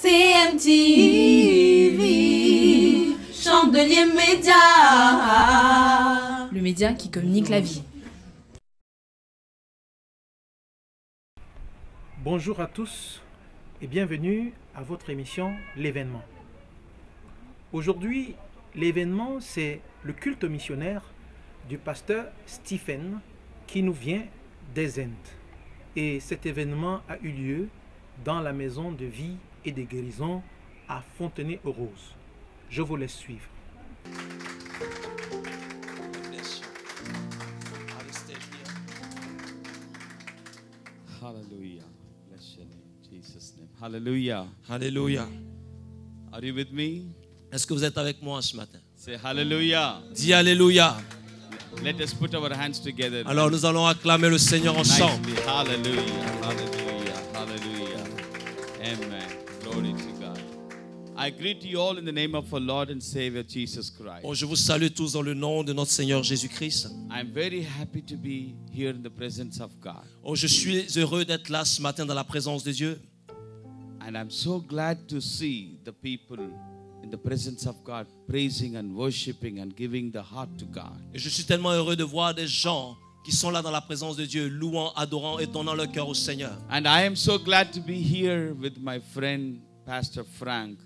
CMTV, Chandelier Média, le média qui communique la vie. Bonjour à tous et bienvenue à votre émission L'événement. Aujourd'hui, l'événement, c'est le culte missionnaire du pasteur Stephen qui nous vient des Indes. Et cet événement a eu lieu dans la maison de vie et de guérison à Fontenay-aux-Roses. Je vous laisse suivre. Hallelujah. Bless your name, Jesus' name. Hallelujah. Alléluia. Are you with me? Est-ce que vous êtes avec moi ce matin? Say hallelujah. Dis Alléluia. Let us put our hands together. Alors nous allons acclamer le Seigneur ensemble. Nicely. Hallelujah. Hallelujah. Hallelujah. Amen. Glory to God. I greet you all in the name of our Lord and Savior Jesus Christ. Bon, je vous salue tous dans le nom de notre Seigneur Jésus-Christ. I'm very happy to be here in the presence of God. Oh, je suis heureux d'être là ce matin dans la présence de Dieu. And I'm so glad to see the people in the presence of God praising and worshiping and giving the heart to God. Et je suis tellement heureux de voir des gens qui sont là dans la présence de Dieu, louant, adorant et donnant leur cœur au Seigneur. And I am so glad to be here with my friend Pastor Frank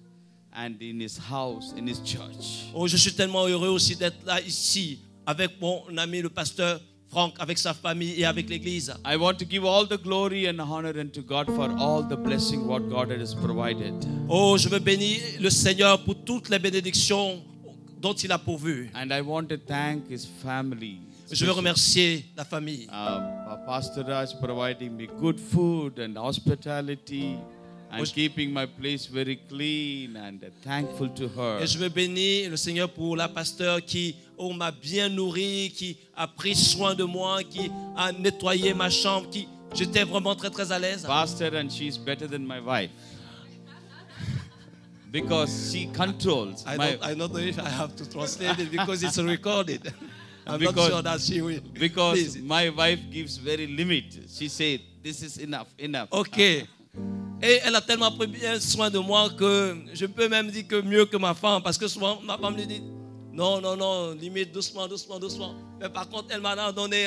and in his house, in his church. Oh, je suis tellement heureux aussi d'être là ici avec mon ami le pasteur Franck, avec sa famille et avec l'église. I want to give all the glory and honor unto God for all the blessing what God has provided. Oh, je veux bénir le Seigneur pour toutes les bénédictions dont il a pourvu. And I want to thank his family. Je veux remercier la famille. Pastor Raj providing me good food and hospitality and keeping my place very clean, and thankful to her. Et je veux bénir le Seigneur pour la pasteur qui m'a bien nourri, qui a pris soin de moi, qui a nettoyé ma chambre, qui j'étais vraiment très très à l'aise. Pastor, and she's better than my wife. Because she controls. I don't know if I have to translate it because it's recorded. I'm not sure that she will. Because my wife gives very limit. She said, this is enough. Ok. Et elle a tellement pris bien soin de moi que je peux même dire que mieux que ma femme, parce que souvent ma femme lui dit non, limite, doucement. Mais par contre, elle m'en a donné,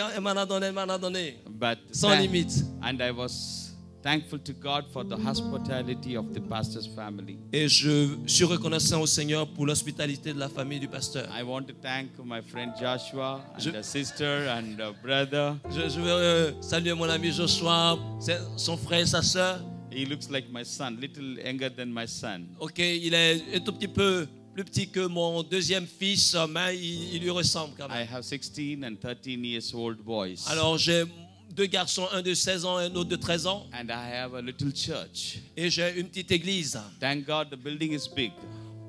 But sans limite. And I was thankful to God for the hospitality of the pastor's family. Et je suis reconnaissant au Seigneur pour l'hospitalité de la famille du pasteur. I want to thank my friend Joshua and the sister and the brother. Je veux saluer mon ami Joshua, son frère et sa sœur. He looks like my son, little younger than my son. Ok, il est un tout petit peu plus petit que mon deuxième fils, mais il lui ressemble quand même. I have 16 and 13 years old boys. Alors j'ai deux garçons, un de 16 ans et un autre de 13 ans. And I have a little church. Et j'ai une petite église. Thank God the building is big.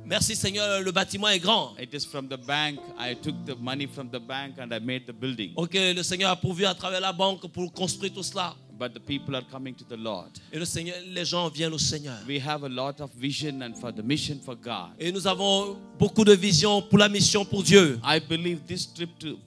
Merci Seigneur, le bâtiment est grand. It is from the bank. I took the money from the bank and I made the building. Ok, le Seigneur a pourvu à travers la banque pour construire tout cela. But the people are coming to the Lord. Et le Seigneur, les gens viennent au Seigneur. We have a lot of vision and for the mission for God. Et nous avons beaucoup de vision pour la mission pour Dieu. I believe this trip to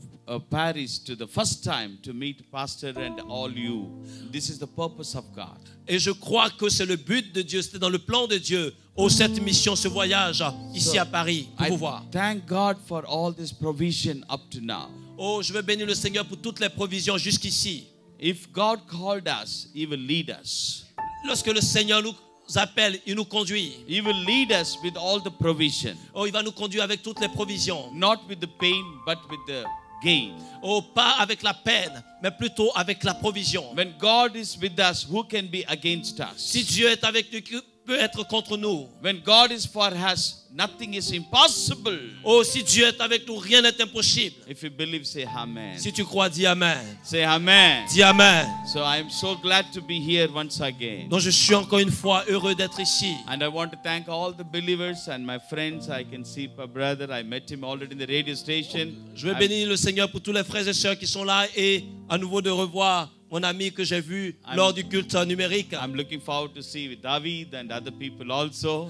Paris to the first time to meet Pastor and all you. This is the purpose of God. Et je crois que c'est le but de Dieu, c'était dans le plan de Dieu. Cette mission, ce voyage ici à Paris pour vous voir. Thank God for all this provision up to now. Oh, je veux bénir le Seigneur pour toutes les provisions jusqu'ici. If God called us, He will lead us. Lorsque le Seigneur nous appelle, il nous conduit. He will lead us with all the provision. Oh, il va nous conduire avec toutes les provisions. Not with the pain, but with the gain. Oh, pas avec la peine, mais plutôt avec la provision. When God is with us, who can be against us? Si Dieu est avec nous, qui peut être contre nous? When God is for us, nothing is impossible. Oh, si Dieu est avec nous, rien n'est impossible. If you believe, say amen. Si tu crois, dis amen. Say amen. Dis amen. So I am so glad to be here once again. Donc je suis encore une fois heureux d'être ici. And I want to thank all the believers and my friends. I can see my brother. I met him already in the radio station. Je veux bénir le Seigneur pour tous les frères et sœurs qui sont là et à nouveau de revoir mon ami que j'ai vu lors du culte numérique. I'm looking forward to see with David and other people also.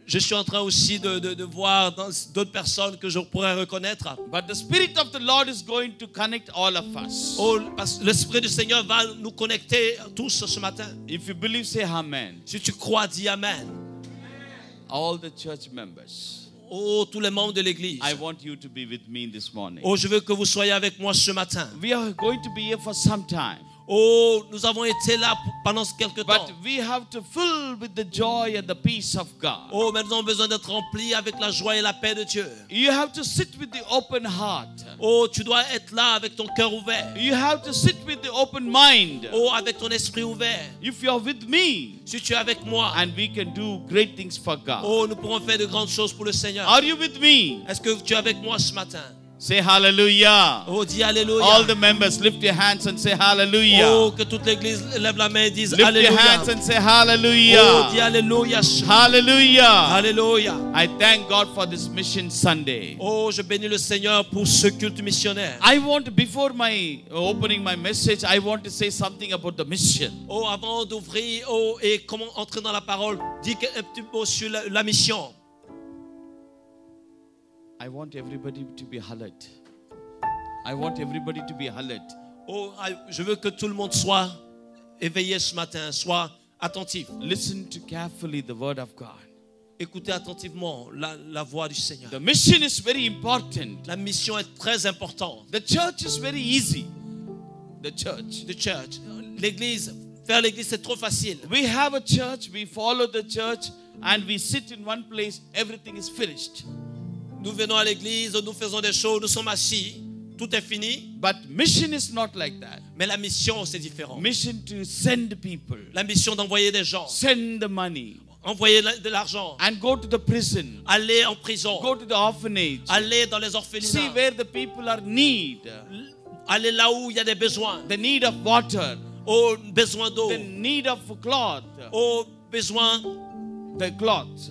Je suis en train aussi de voir d'autres personnes que je pourrais reconnaître. But the Spirit of the Lord is going to connect all of us. Oh, parce que l'Esprit du Seigneur va nous connecter tous ce matin. If you believe, say amen. Si tu crois, dis amen. all the church members, Oh, tous les membres de l'église. I want you to be with me this morning. Oh, je veux que vous soyez avec moi ce matin. We are going to be here for some time. Oh, nous avons été là pendant quelques temps. But we have to fill with the joy and the peace of God. Oh, mais nous avons besoin d'être remplis avec la joie et la paix de Dieu. You have to sit with the open heart. Oh, tu dois être là avec ton cœur ouvert. You have to sit with the open mind. Oh, avec ton esprit ouvert. If you are with me, Si tu es avec moi, and we can do great things for God. oh, nous pourrons faire de grandes choses pour le Seigneur. Are you with me? Est-ce que tu es avec moi ce matin? Say hallelujah. Oh, dis alléluia. All the members lift your hands and say hallelujah. Oh, que toute l'église lève la main et dise Lift your alléluia. hands and say Oh, dis hallelujah. alléluia. Hallelujah. Alléluia. I thank God for this Mission Sunday. Oh, je bénis le Seigneur pour ce culte missionnaire. I want, before my opening my message, I want to say something about the mission. Oh, avant d'ouvrir, oh, et comment entrer dans la parole, dis un petit mot sur la mission. I want everybody to be alert. I want everybody to be alert. Oh, je veux que tout le monde soit éveillé ce matin, soit attentif. Listen to carefully the word of God. Écoutez attentivement la voix du Seigneur. The mission is very important. La mission est très importante. The church is very easy. The church. The church. L'église, faire l'église, c'est trop facile. We have a church, we follow the church, and we sit in one place, everything is finished. Nous venons à l'église, nous faisons des choses, nous sommes assis, tout est fini. But mission is not like that. Mais la mission, c'est différent. Mission to send people, La mission d'envoyer des gens, send the money, envoyer de l'argent, and go to the prison, aller en prison, go to the orphanage, aller dans les see orphelinats, where the people are need, aller là où il y a des besoins. the need of water, Oh, besoin d'eau. the need of cloth, Oh, besoin the cloths,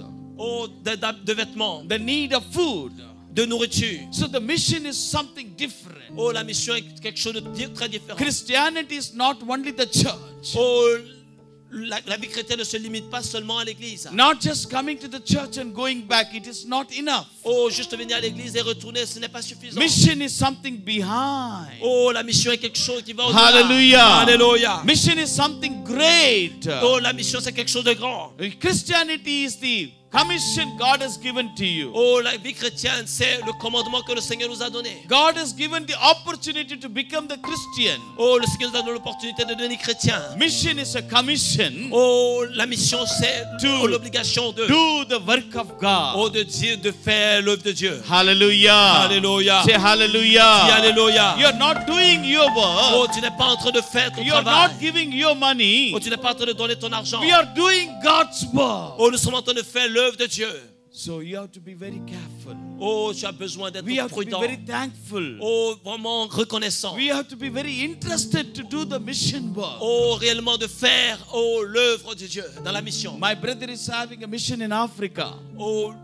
de vêtements, the need of food. de nourriture. So the mission is something different. Oh, la mission est quelque chose de très différent. Christianity is not only the church. Oh, la vie chrétienne ne se limite pas seulement à l'église. Not just coming to the church and going back, it is not enough. Oh, juste venir à l'église et retourner, ce n'est pas suffisant. Mission is something behind. Oh, la mission est quelque chose qui va au-delà. Hallelujah. Alléluia. Mission is something great. Oh, la mission c'est quelque chose de grand. Christianity is the commission God has given to you. Oh, la vie chrétienne, c'est le commandement que le Seigneur nous a donné. God has given the opportunity to become the Christian. Oh, le Seigneur nous a donné l'opportunité de devenir chrétien. Mission is a commission Oh, la mission c'est l'obligation de do the work of God. oh, de Dieu, de faire l'œuvre de Dieu. Hallelujah. Alléluia. Say hallelujah. Dis alléluia. You're not doing your Oh, work. tu n'es pas en train de faire ton You're travail. not giving your money. Oh, tu n'es pas en train de donner ton argent. We are doing God's work. Oh, nous sommes en train de faire l'œuvre de Dieu. So you have to be very careful. Oh, tu as besoin d'être We have to be prudent. very thankful. Oh, vraiment reconnaissant. We have to be very interested to do the mission work. Oh, réellement de faire oh, l'œuvre de Dieu dans la mission. My brother is having a mission in Africa. Oh,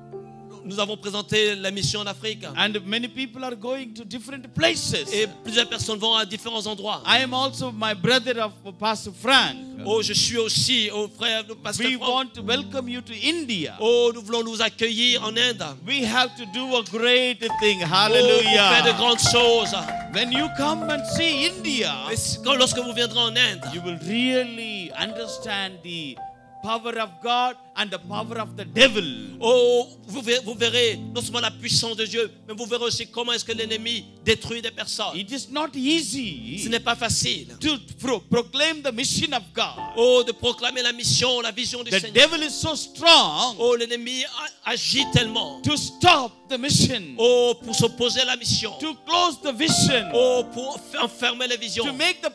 nous avons présenté la mission en Afrique. And many people are going to different places. Et plusieurs personnes vont à différents endroits. I am also my brother of Pastor Frank. Oh, je suis aussi au frère de Pasteur We Franck. want to welcome you to India. Oh, nous voulons nous accueillir en Inde. We have to do a great thing. Oh, pour faire de Hallelujah. grandes choses. When you come and see India, Lorsque vous viendrez en Inde, you will really understand the power of God and the power of the devil. oh, vous verrez non seulement la puissance de Dieu, mais vous verrez aussi comment est-ce que l'ennemi détruit des personnes. It is not Ce easy n'est pas facile. to proclaim the mission of God. Oh, de proclamer la mission, la vision du The Seigneur. devil is so strong Oh, l'ennemi agit tellement. to stop the mission, Oh, pour s'opposer à la mission. to close the vision, Oh, pour enfermer les visions. to make the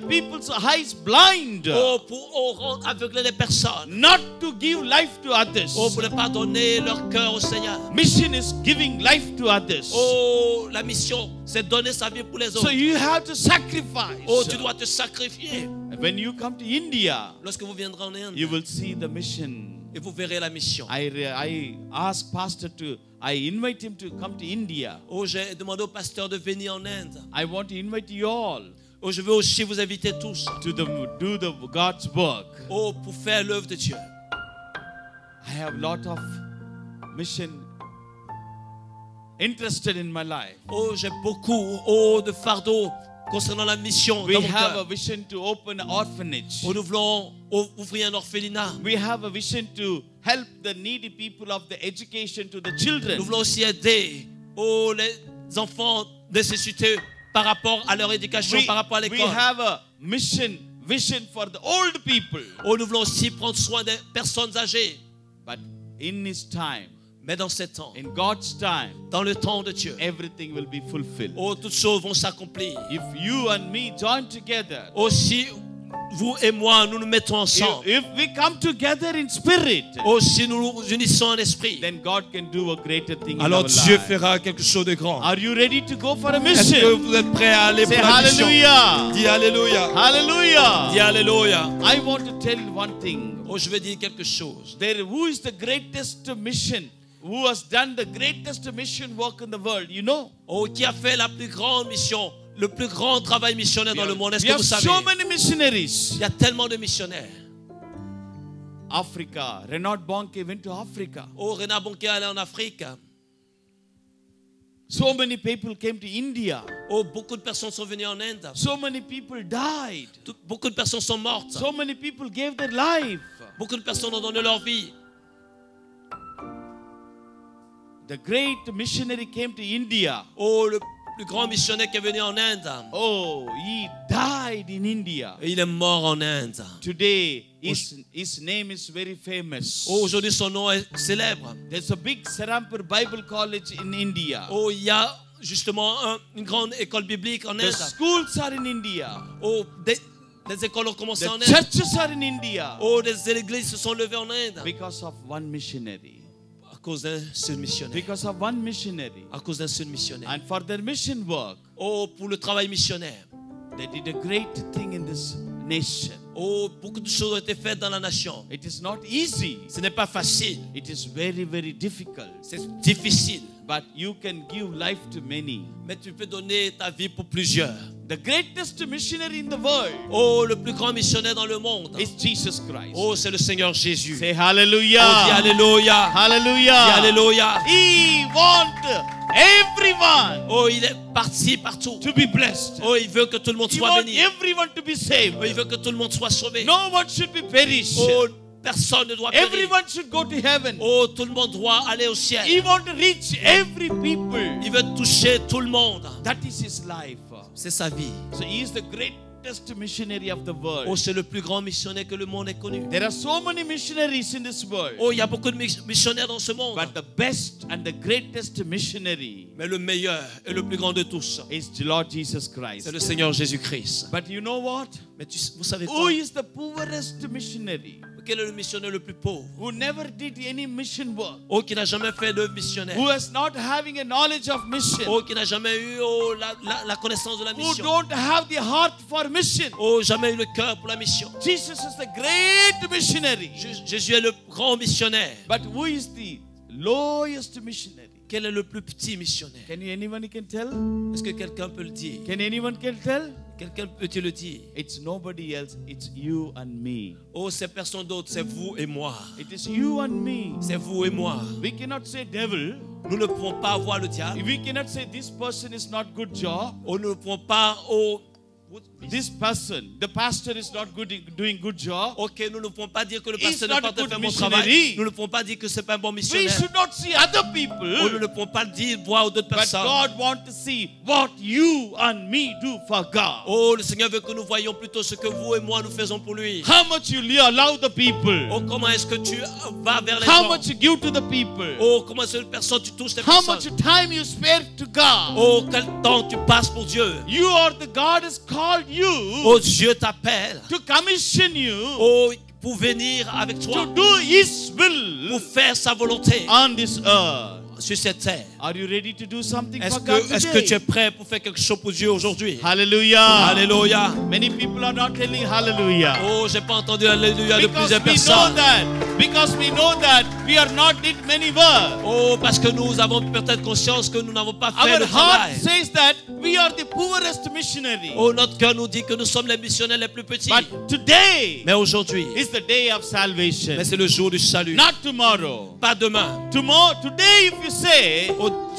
people's eyes blind, Oh, pour rendre aveugler les personnes. not to give life to others. Oh, pour ne pas donner leur cœur au Seigneur. Mission is giving life to others. Oh, la mission, c'est donner sa vie pour les So autres. you have to sacrifice. Oh, tu dois te sacrifier. When you come to India, Lorsque vous viendrez en Inde, you will see the mission. et vous verrez la mission. I asked Pastor I invite him to come to India. Oh, j'ai demandé au pasteur de venir en Inde. I want to invite you all Oh, je veux aussi vous inviter tous. to do the God's work. Oh, pour faire l'œuvre de Dieu. I have a lot of mission interested in my life. Oh, j'ai beaucoup oh, de fardeau concernant la mission We dans mon have a cœur. vision to open an orphanage. Oh, nous voulons ouvrir un orphelinat. We have a vision to help the needy people of the education to the children. Nous voulons aussi aider les enfants nécessités par rapport à leur éducation, par rapport à We l'école. have a vision for the old people. Nous voulons aussi prendre soin des personnes âgées. But in His time, Mais dans ce temps, in God's time, dans le temps de Dieu, everything will be fulfilled. toutes choses vont s'accomplir. If you and me join together, Si vous et moi, nous nous mettons ensemble, if we come together in spirit, si nous nous unissons en esprit, then God can do a greater thing in alors our Dieu life. fera quelque chose de grand. Are you ready to go for a Est-ce que mission? vous êtes prêts à aller pour Say la mission? hallelujah. Dis Alléluia. Hallelujah. Dis Alléluia. I want to tell you one thing. Je vais dire quelque chose. Who is the greatest mission? Who has done the greatest mission work in the world? You know? Qui a fait la plus grande mission, le plus grand travail missionnaire dans le monde? Est-ce We que have vous savez? so many missionaries. Il y a tellement de missionnaires. Africa. Reinhard Bonnke went to Africa. Reinhard Bonnke est allé en Afrique. So many people came to India. Beaucoup de personnes sont venues en Inde. So many people died. Beaucoup de personnes sont mortes. So many people gave their life. Beaucoup de personnes ont donné leur vie. The great missionary came to India. Le plus grand missionnaire qui est venu en Inde. He died in India. Et il est mort en Inde. Today, his name is very famous. Aujourd'hui, son nom est célèbre. There's a big Serampur Bible College in India. Il y a justement une grande école biblique en The Inde. schools are in India. Des écoles ont commencé en The Inde. churches are in India. Des églises se sont levées en Inde. Because of one missionary. À cause d'un seul missionnaire. Because of one missionary. À cause d'un seul missionnaire. And for their mission work, pour le travail missionnaire. they did a great thing in this nation. Beaucoup de choses ont été faites dans la nation. It is not easy. Ce n'est pas facile. It is very, very difficult. C'est difficile. But you can give life to many. Mais tu peux donner ta vie pour plusieurs. The greatest missionary in the world. Le plus grand missionnaire dans le monde. Is Jesus Christ. C'est le Seigneur Jésus. Say hallelujah. Dis Alléluia. Hallelujah. Dis Alléluia. He wants everyone. Il est parti partout. To be blessed. Il veut que tout le monde He soit wants béni. everyone to be saved. Il veut que tout le monde soit sauvé. No one should be perished. Personne ne doit périr. Everyone should go to heaven. Tout le monde doit aller au ciel. He wants to reach every people. Il veut toucher tout le monde. That is his life. C'est sa vie. So he is the greatest missionary of the world. C'est le plus grand missionnaire que le monde ait connu. There are so many missionaries in this world. Il y a beaucoup de missionnaires dans ce monde. But the best and the greatest missionary, mais le meilleur et le plus grand de tous, is the Lord Jesus Christ. C'est le Seigneur Jésus-Christ. But you know what? Mais vous savez quoi? Who is the poorest missionary? Quel est le missionnaire le plus pauvre? Who never did any mission work? Qui n'a jamais fait de missionnaire? Who has not having a knowledge of mission? Qui n'a jamais eu la connaissance de la mission? Who don't have the heart for mission? Jamais eu le cœur pour la mission. Jesus is the great missionary. Jésus est le grand missionnaire. But who is the lowest missionary? Quel est le plus petit missionnaire? Anyone can tell? Est-ce que quelqu'un peut le dire? Anyone can tell? Quelqu'un peut-il le dire? It's nobody else. It's you and me. C'est personne d'autre, c'est vous et moi. It is you and me. C'est vous et moi. We cannot say devil. Nous ne pouvons pas avoir le diable. We cannot say this person is not good job. Nous ne pouvons pas this person, the pastor is not doing good job. Nous ne pouvons pas dire que le pasteur n'a pas fait un bon travail. Nous ne pouvons pas dire que c'est pas un bon missionnaire. We should not see other people. Nous ne pouvons pas dire voir d'autres personnes. But God wants to see what you and me do for God. Le Seigneur veut que nous voyions plutôt ce que vous et moi nous faisons pour lui. How much you allow the people? Comment est-ce que tu vas vers les gens? How much you give to the people? Comment est-ce que personne tu touches les personnes? How much time you spare to God? Quel temps tu passes pour Dieu? You are the God has called you. Dieu t'appelle. To commission you. Pour venir avec toi. To do His will. Pour faire sa volonté. On this earth. Sur cette terre. Are you ready to do something for God today? Est-ce que tu es prêt pour faire quelque chose pour Dieu aujourd'hui? Hallelujah. Alléluia. Many people are not telling hallelujah. J'ai pas entendu alléluia de plusieurs personnes. Because we know that that we are not did many work. Oh, parce que nous avons peut-être conscience que nous n'avons pas fait Our le heart travail. says that we are the poorest missionary. Oh, notre cœur nous dit que nous sommes les missionnaires les plus petits. But today Mais aujourd'hui, is the day of salvation. mais c'est le jour du salut. Not tomorrow. Pas demain. Today if you say,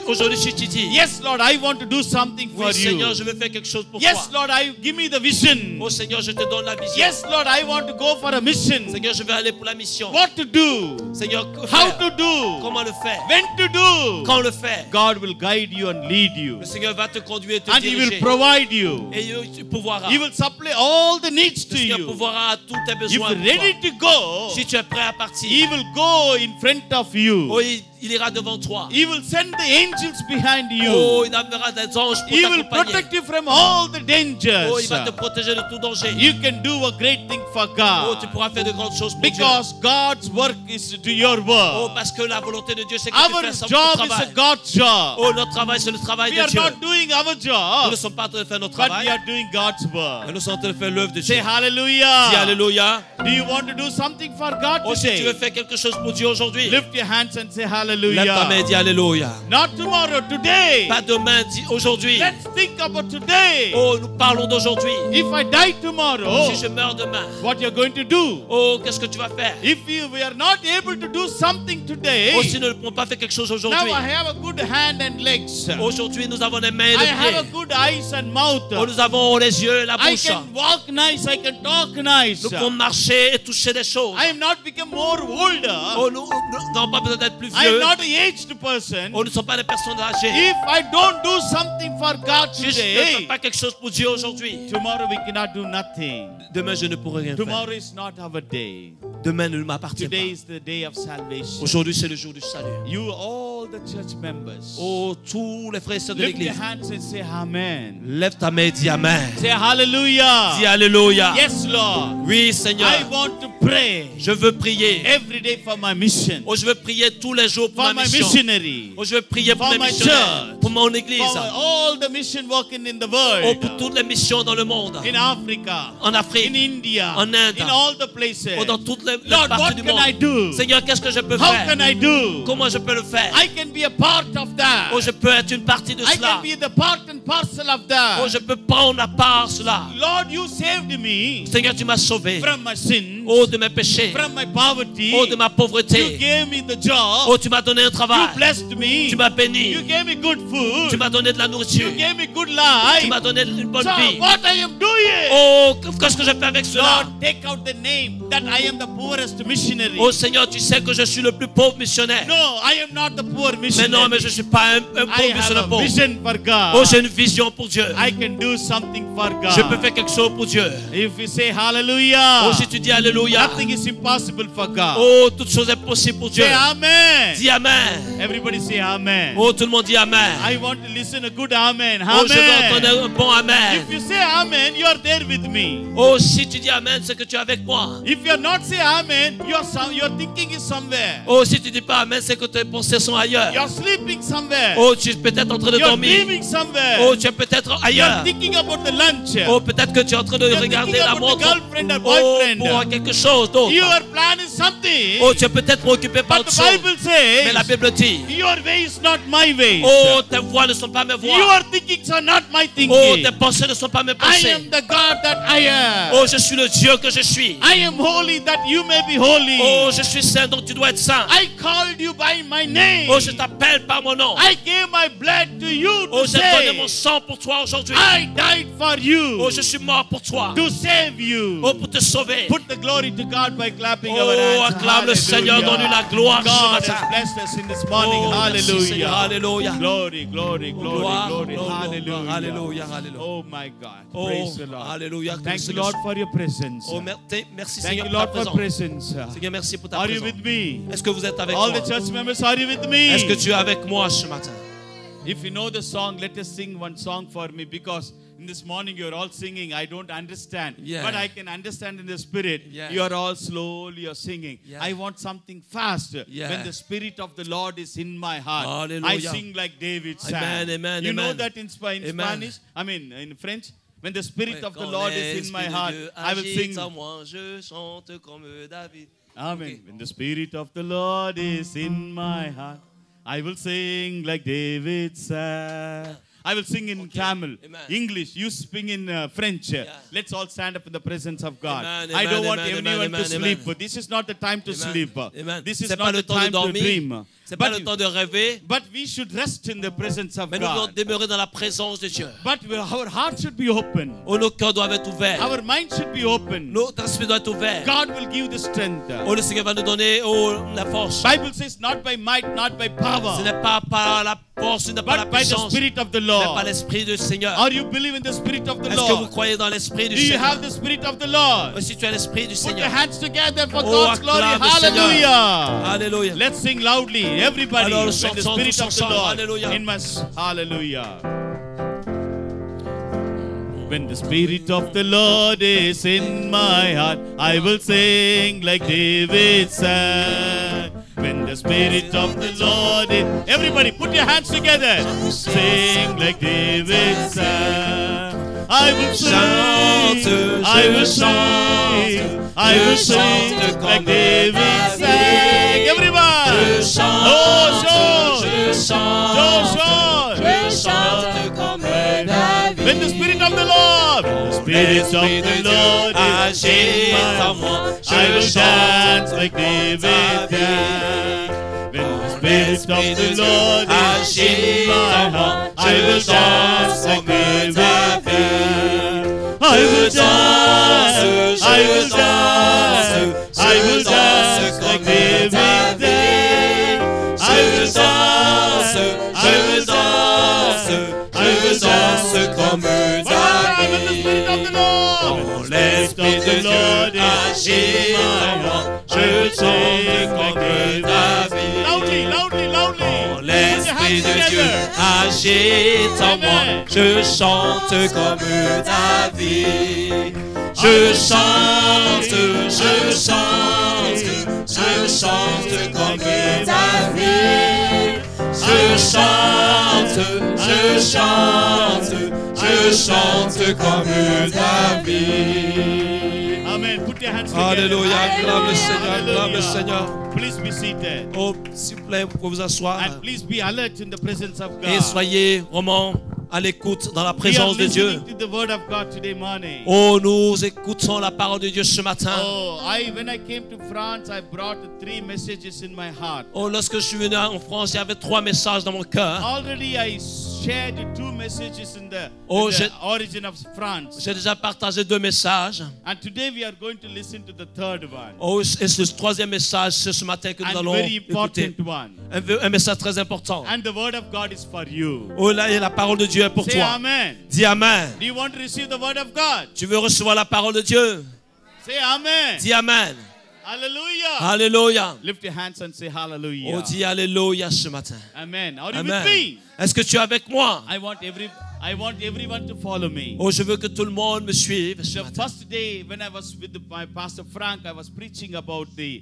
Aujourd'hui, si tu dis, yes, Lord, I want to do something for oui, Seigneur, you. je veux faire quelque chose pour Yes, toi. Lord, give me the vision. Oh Seigneur, je te donne la vision. Yes, Lord, I want to go for a mission. Seigneur, je vais aller pour la mission. What to do? Seigneur, que How faire? to do? Comment le faire? When to do? Quand le faire? God will guide you and lead you. Le Seigneur va te conduire et te And He will diriger. provide you. Et tu pourvoiras. He will supply all the needs Le to Seigneur you. pourvoira à tous tes If besoins. you're pour toi. ready to go, Si tu es prêt à partir, He will go in front of oh, you. il ira devant toi. He will send the angels behind you. Oh, il enverra des anges pour He will t'accompagner. protect you from all the dangers. Oh, il va te protéger de tout danger. You can do a great thing for Oh, tu God. pourras faire de grandes choses pour Dieu. Because God's work is to do your Oh, work. parce que la volonté de Dieu, c'est que Our tu fasses son job is a travail. God's job. Oh, notre travail, c'est le travail We de are Dieu. not doing our Nous ne job, sommes pas en train de faire notre but we travail, are doing God's mais work. nous sommes en train de faire l'œuvre de Dieu. Say Dis hallelujah. Alléluia. Do you want to do something for God Oh, si tu veux today? faire quelque chose pour Dieu aujourd'hui, Lift your hands and say lève ta main et hallelujah. dis Alléluia. Not tomorrow, today. Pas demain, dis aujourd'hui. Let's think about today. Oh, nous parlons d'aujourd'hui. If I die tomorrow, Si je meurs demain, what you're going to do? oh, qu'est-ce que tu vas faire? If we are not able to do something today, Oh, si nous ne pouvons pas faire quelque chose now aujourd'hui. I have a good hand and legs. Aujourd'hui, nous avons les mains et I les have a pieds. good eyes and mouth. Oh, nous avons les yeux et la I bouche. can walk nice. I can talk nice. Nous pouvons marcher et toucher des choses. I am not become more older. Oh, nous n'avons pas besoin d'être plus I am vieux. not an aged person. Oh, nous ne sommes pas des personnes âgées. If I don't do something for God Si je ne today, fais pas quelque chose pour Dieu aujourd'hui, tomorrow we cannot do nothing. demain je ne pourrai rien faire. Tomorrow is not our day. Demain ne m'appartient Today pas. is the day of salvation. Aujourd'hui c'est le jour du salut. You, all the church members, Oh, tous les frères et sœurs de lift your l'église, hands and say Amen. lève ta main et dis Amen. Say hallelujah. Dis Alléluia. Yes, Lord. Oui, Seigneur. I want to pray Je veux prier. every day for my mission, Oh, je veux prier tous les jours pour for ma my mission. missionary, Oh, je veux prier pour for mes my missionnaires, church, pour mon église. for all the mission working in the Oh, pour world, toutes les missions dans le monde. in Africa, En Afrique, in India, en Inde, in all the places. oh, dans toutes les Lord, parties what du can monde. I do? Seigneur, qu'est-ce que je peux How faire? can I do? Comment je peux le faire? I can be a part of that. Oh, je peux être une partie de I cela. can be the part and parcel of that. Oh, je peux prendre la part cela. Lord, you saved me Seigneur, tu m'as sauvé. from my sins, Oh, de mes péchés. from my poverty. Oh, de ma You pauvreté. gave me the job. Oh, tu m'as donné un You travail. blessed me. Tu m'as béni. You gave me good food. Tu m'as donné de la nourriture. You gave me good Tu life. m'as donné une bonne So vie. what I am doing? Oh, qu'est-ce que je fais avec cela? Lord, take out the name that I am the poorest missionary. Oh, Seigneur, tu sais que je suis le plus pauvre missionnaire. No, I am not the poor Mais missionary. non, mais je ne suis pas un I pauvre have missionnaire a pauvre. vision for God. Oh, j'ai une vision pour Dieu. I can do something for God. Je peux faire quelque chose pour Dieu. If you say hallelujah, Oh, si tu dis Alléluia. nothing is impossible for God. Oh, toute chose est possible pour Dieu. Say amen. Dis Amen. Everybody say amen. Oh, tout le monde dit Amen. I want to listen a good amen. Oh, je veux Amen. entendre un bon Amen. If you say amen, you are there with me. Oh, si tu dis Amen, c'est que tu es avec moi. If you are not say amen, your thinking is somewhere. Oh, si tu dis pas Amen, c'est que tes pensées sont ailleurs. You are sleeping somewhere. Oh, tu es peut-être en train de You are dormir. dreaming somewhere. Oh, tu es peut-être You are ailleurs. thinking about the lunch. Oh, peut-être que tu es en train de You are regarder thinking la about the montre. girlfriend or Oh, boyfriend. pour quelque chose d'autre. Your plan is something. Oh, tu es peut-être préoccupé par But autre the chose. Bible says, Mais la Bible dit, your way is not my way. oh, tes voix ne sont pas mes voix. Your thinkings are not my thinking. Oh, tes pensées ne sont pas mes I pensées. am the God that I am. Oh, je suis le Dieu que je suis. I am holy that you may be holy. Oh, je suis saint, donc tu dois être saint. I called you by my name. Oh, je t'appelle par mon nom. I gave my blood to you Oh, to j'ai donné save. mon sang pour toi aujourd'hui. I died for you Oh, je suis mort pour toi. to save you. Oh, pour te sauver. Put the glory to God by clapping our Oh, hands. acclame le Seigneur, Hallelujah. donne-lui la gloire ce God matin. has blessed us in this morning. Oh, merci, Hallelujah. Seigneur. Alléluia. Glory, glory, glory, Gloire, glory. gloire, Hallelujah. Alléluia, alléluia. Oh my God. Oh, Praise the Lord. alléluia. Thank you, Seigneur. Lord, for your presence. Oh, merci Thank Seigneur you, pour ta Lord, for présence. presence. Seigneur, merci pour ta Are you présence. with me? Est-ce que vous êtes avec All moi? the church members, are you with me? Est-ce que tu es avec moi ce matin? If you know the song, let us sing one song for me, because in this morning you're all singing. I don't understand, Yeah. but I can understand in the spirit. Yeah. You are all slowly you're singing. Yeah. I want something fast. Yeah. When the spirit of the Lord is in my heart, Hallelujah. I sing like David sang. Amen, amen, you know amen. that in Amen. Spanish? I mean, in French. When the spirit of the Quand Lord is in my l'Esprit de heart, Dieu I will agite sing. en moi, je chante comme David. Amen. When the Spirit of the Lord is in my heart, I will sing like David said. I will sing in Tamil, Amen. English, you sing in French. Yeah. Let's all stand up in the presence of God. Amen, I don't amen, want amen, anyone amen, to sleep. amen. But this is not the time to Amen. sleep. Amen. This is C'est pas not le the temps de time to dormir. dream. C'est pas But, le temps de rêver, but we should rest in the presence of mais nous devons God. demeurer dans la présence de Dieu. But our heart should be open. Oh, nos cœurs doivent être ouverts. Our mind should be open. Notre esprit doit être ouvert. God will give the strength. Oh, le Seigneur va nous donner la force. Bible says not by might, not by Ce power, n'est pas par la force, ce n'est pas la but by the puissance, Spirit of the mais par Lord. l'esprit du Seigneur. Or you believe in the Spirit of the Est-ce que vous Lord? croyez dans l'esprit du Do you Seigneur? have the Spirit of the Lord? Si tu as l'esprit du Put your Seigneur. hands together for Oh, God's glory. acclame le Seigneur. Hallelujah. Alléluia. Let's sing loudly, everybody. Alors, When the chantons Spirit tous of the ensemble. Lord Alléluia. in us. Hallelujah. When the Spirit of the Lord is in my heart, I will sing like David said. When the Spirit of the Lord is... Everybody, put your hands together. Sing like David said. I will sing, I will sing, I will sing like David sang. Everybody! Oh, when the Spirit of the Lord, the Spirit of the Lord is in my heart, I will dance like David did. When the Spirit of the Lord is in my heart, I will dance like David did. I will dance, I will dance, I will dance like David did. I will dance, I will dance, I will dance comme David. Quand l'Esprit de Dieu agit en moi, je chante comme David. Loudly, loudly, loudly. Quand l'Esprit de Dieu agit en moi, je chante comme David. Je chante, je chante, je chante comme David. Je chante, je chante, je chante comme David. Amen. Put your hands together. Alléluia. Acclame le Seigneur. Acclame le Hallelujah. Seigneur. Please be seated. Oh, s'il vous plaît, vous pouvez vous asseoir. And please be alert in the presence of Et God. soyez vraiment à l'écoute dans la We are présence de Dieu. listening to the word of God today morning. Oh, nous écoutons la parole de Dieu ce matin. Oh, when I came to France, I brought 3 messages in my heart. Oh, lorsque je suis venu en France, il y avait 3 messages dans mon cœur. Already I shared 2 messages in the, Oh, in the origin of France. J'ai déjà partagé 2 messages. And today we are going to listen to the third one. Oh, et ce 3e message, c'est ce matin que nous And allons very écouter. important one. Un message très important. And the word of God is for you. Oh, là, et la parole de Dieu est pour Say toi. amen. Dis Amen. Do you want to receive the word of God? Tu veux recevoir la parole de Dieu? Say amen. Dis Amen. Hallelujah. Alléluia. Lift your hands and say hallelujah. Oh, dis Alléluia ce matin. Amen. Are you Amen. with me? Est-ce que tu es avec moi? I want everyone to follow me. Oh, je veux que tout le monde me suive ce The matin. first day when I was with my pastor Frank, I was preaching about the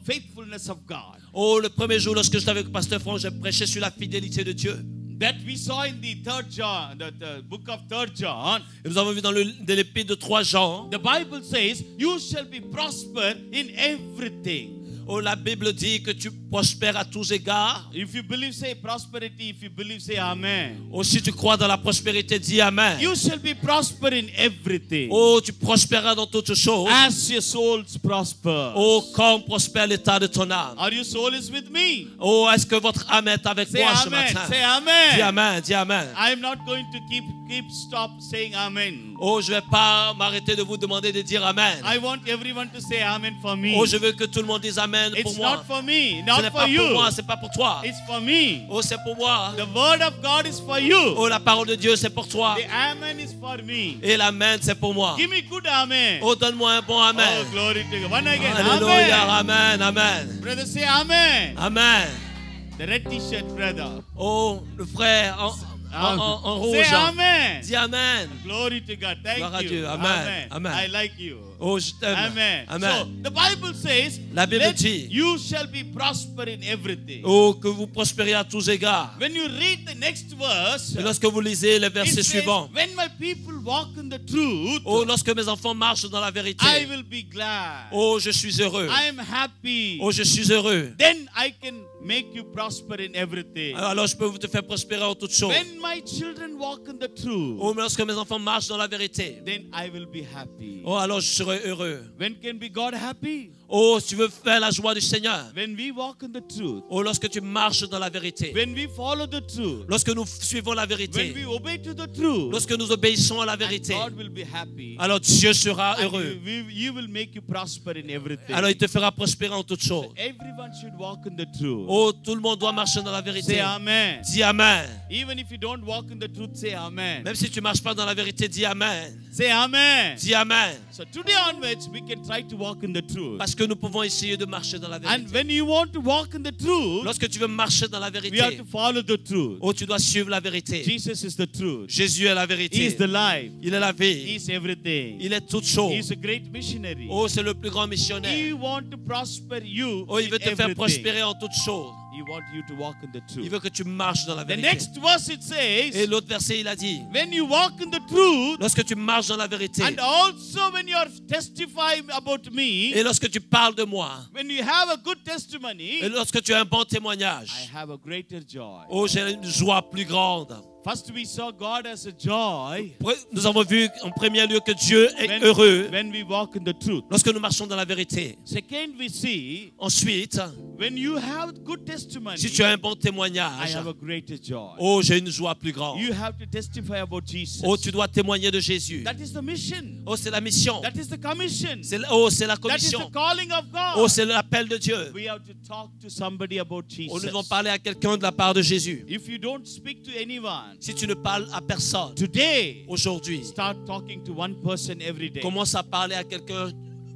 faithfulness of God. Oh, le premier jour, lorsque j'étais avec le pasteur Franck, je prêchais sur la fidélité de Dieu. That we saw in the third John, the book of 3 John. Et nous avons vu dans l'épître de 3 Jean. The Bible says, "You shall be prosper in everything." Oh, la Bible dit que tu prospères à tous égards. If you believe, say prosperity. If you believe, say amen. Oh, si tu crois dans la prospérité, dis Amen. You shall be prosper in everything. Oh, tu prospéreras dans toutes choses. As your souls prosper. Oh, comme prospère l'état de ton âme. Are your soul is with me? Oh, est-ce que votre âme est avec Say moi ce amen. matin? Say amen. Dis Amen, dis Amen. I am not going to stop saying amen. Oh, je ne vais pas m'arrêter de vous demander de dire Amen. I want everyone to say amen for me. Oh, je veux que tout le monde dise Amen pour It's moi. not for me, Ce not n'est for pas you. pour moi, c'est pas pour toi. It's for me. Oh, c'est pour moi. The word of God is for you. Oh, la parole de Dieu, c'est pour toi. The amen is for me. Et l'Amen, c'est pour moi. Give me good amen. Oh, donne-moi un bon Amen. Oh, glory to God. One again. Alléluia, Amen. Amen, Amen. Brother, say amen. Amen. The red t-shirt brother. Oh, le frère en rouge. Say amen. Dis Amen. Glory to God. Thank Gloire à you. Dieu. Amen. Amen. I like you. Oh, je t'aime. Amen. Amen. So the Bible says, La Bible let dit, you shall be prosper in everything. oh, que vous prospérez à tous égards. When you read the next verse, Et lorsque vous lisez le it verset says, suivant, when my people walk in the truth, oh, lorsque mes enfants marchent dans la vérité, I will be glad. oh, je suis heureux. I am happy. Oh, je suis heureux. Then I can make you prosper in everything. Alors je peux vous te faire prospérer en toutes choses. When my children walk in the truth, Oh, mais lorsque mes enfants marchent dans la vérité, then I will be happy. oh, alors je serai heureux. When can be God happy? Oh, si tu veux faire la joie du Seigneur, When we walk in the truth. oh, lorsque tu marches dans la vérité, When we follow the truth. lorsque nous suivons la When vérité, we obey to the truth. lorsque nous obéissons à la And vérité, God will be happy. alors Dieu sera And heureux. you will make you prosper in everything. Alors il te fera prospérer en toutes choses. Everyone should walk in the truth. Oh, tout le monde doit marcher dans la Say vérité. amen. Dis Amen. Even if you don't walk in the truth, say amen. Même si tu ne marches pas dans la vérité, dis Amen. Say amen. Dis Amen. So today onwards, we can try to walk in the truth. Parce que nous pouvons essayer de marcher dans la And vérité. when you want to walk in the truth, Lorsque tu veux marcher dans la we have vérité, to follow the truth. oh, tu dois suivre la vérité. Jesus is the truth. Jésus est la He vérité. is the life. Il est la He vie. is everything. Il est toute He chose. is a great missionary. Oh, c'est le plus grand He missionnaire. want to prosper you Oh, il in veut te faire everything. prospérer en toutes choses. He want you to walk in the Il truth. veut que tu marches dans la The vérité. next verse it Et says, l'autre verset, il a dit, when you walk in the truth, lorsque tu marches dans la vérité, and also when you are testifying about me, et lorsque tu parles de moi, when you have a good testimony, et lorsque tu as un bon témoignage, I have a greater joy. oh, j'ai une joie plus grande. First we saw God as a joy Nous avons vu en premier lieu que Dieu est heureux when we walk in the truth. lorsque nous marchons dans la vérité. Second we see, Ensuite, when you have good testimony, si tu as un bon I témoignage, have a greater joy. oh, j'ai une joie plus grande. You have to testify about Jesus. Oh, tu dois témoigner de Jésus. That is the mission. Oh, c'est la mission. That is the commission. Oh, c'est la That is the commission. calling of God. Oh, c'est l'appel de Dieu. We have to talk to somebody about Jesus. Oh, nous devons parler à quelqu'un de la part de Jésus. If you don't speak to anyone, Si tu ne parles à personne, today, aujourd'hui, start talking to one person every day. commence à parler à quelqu'un,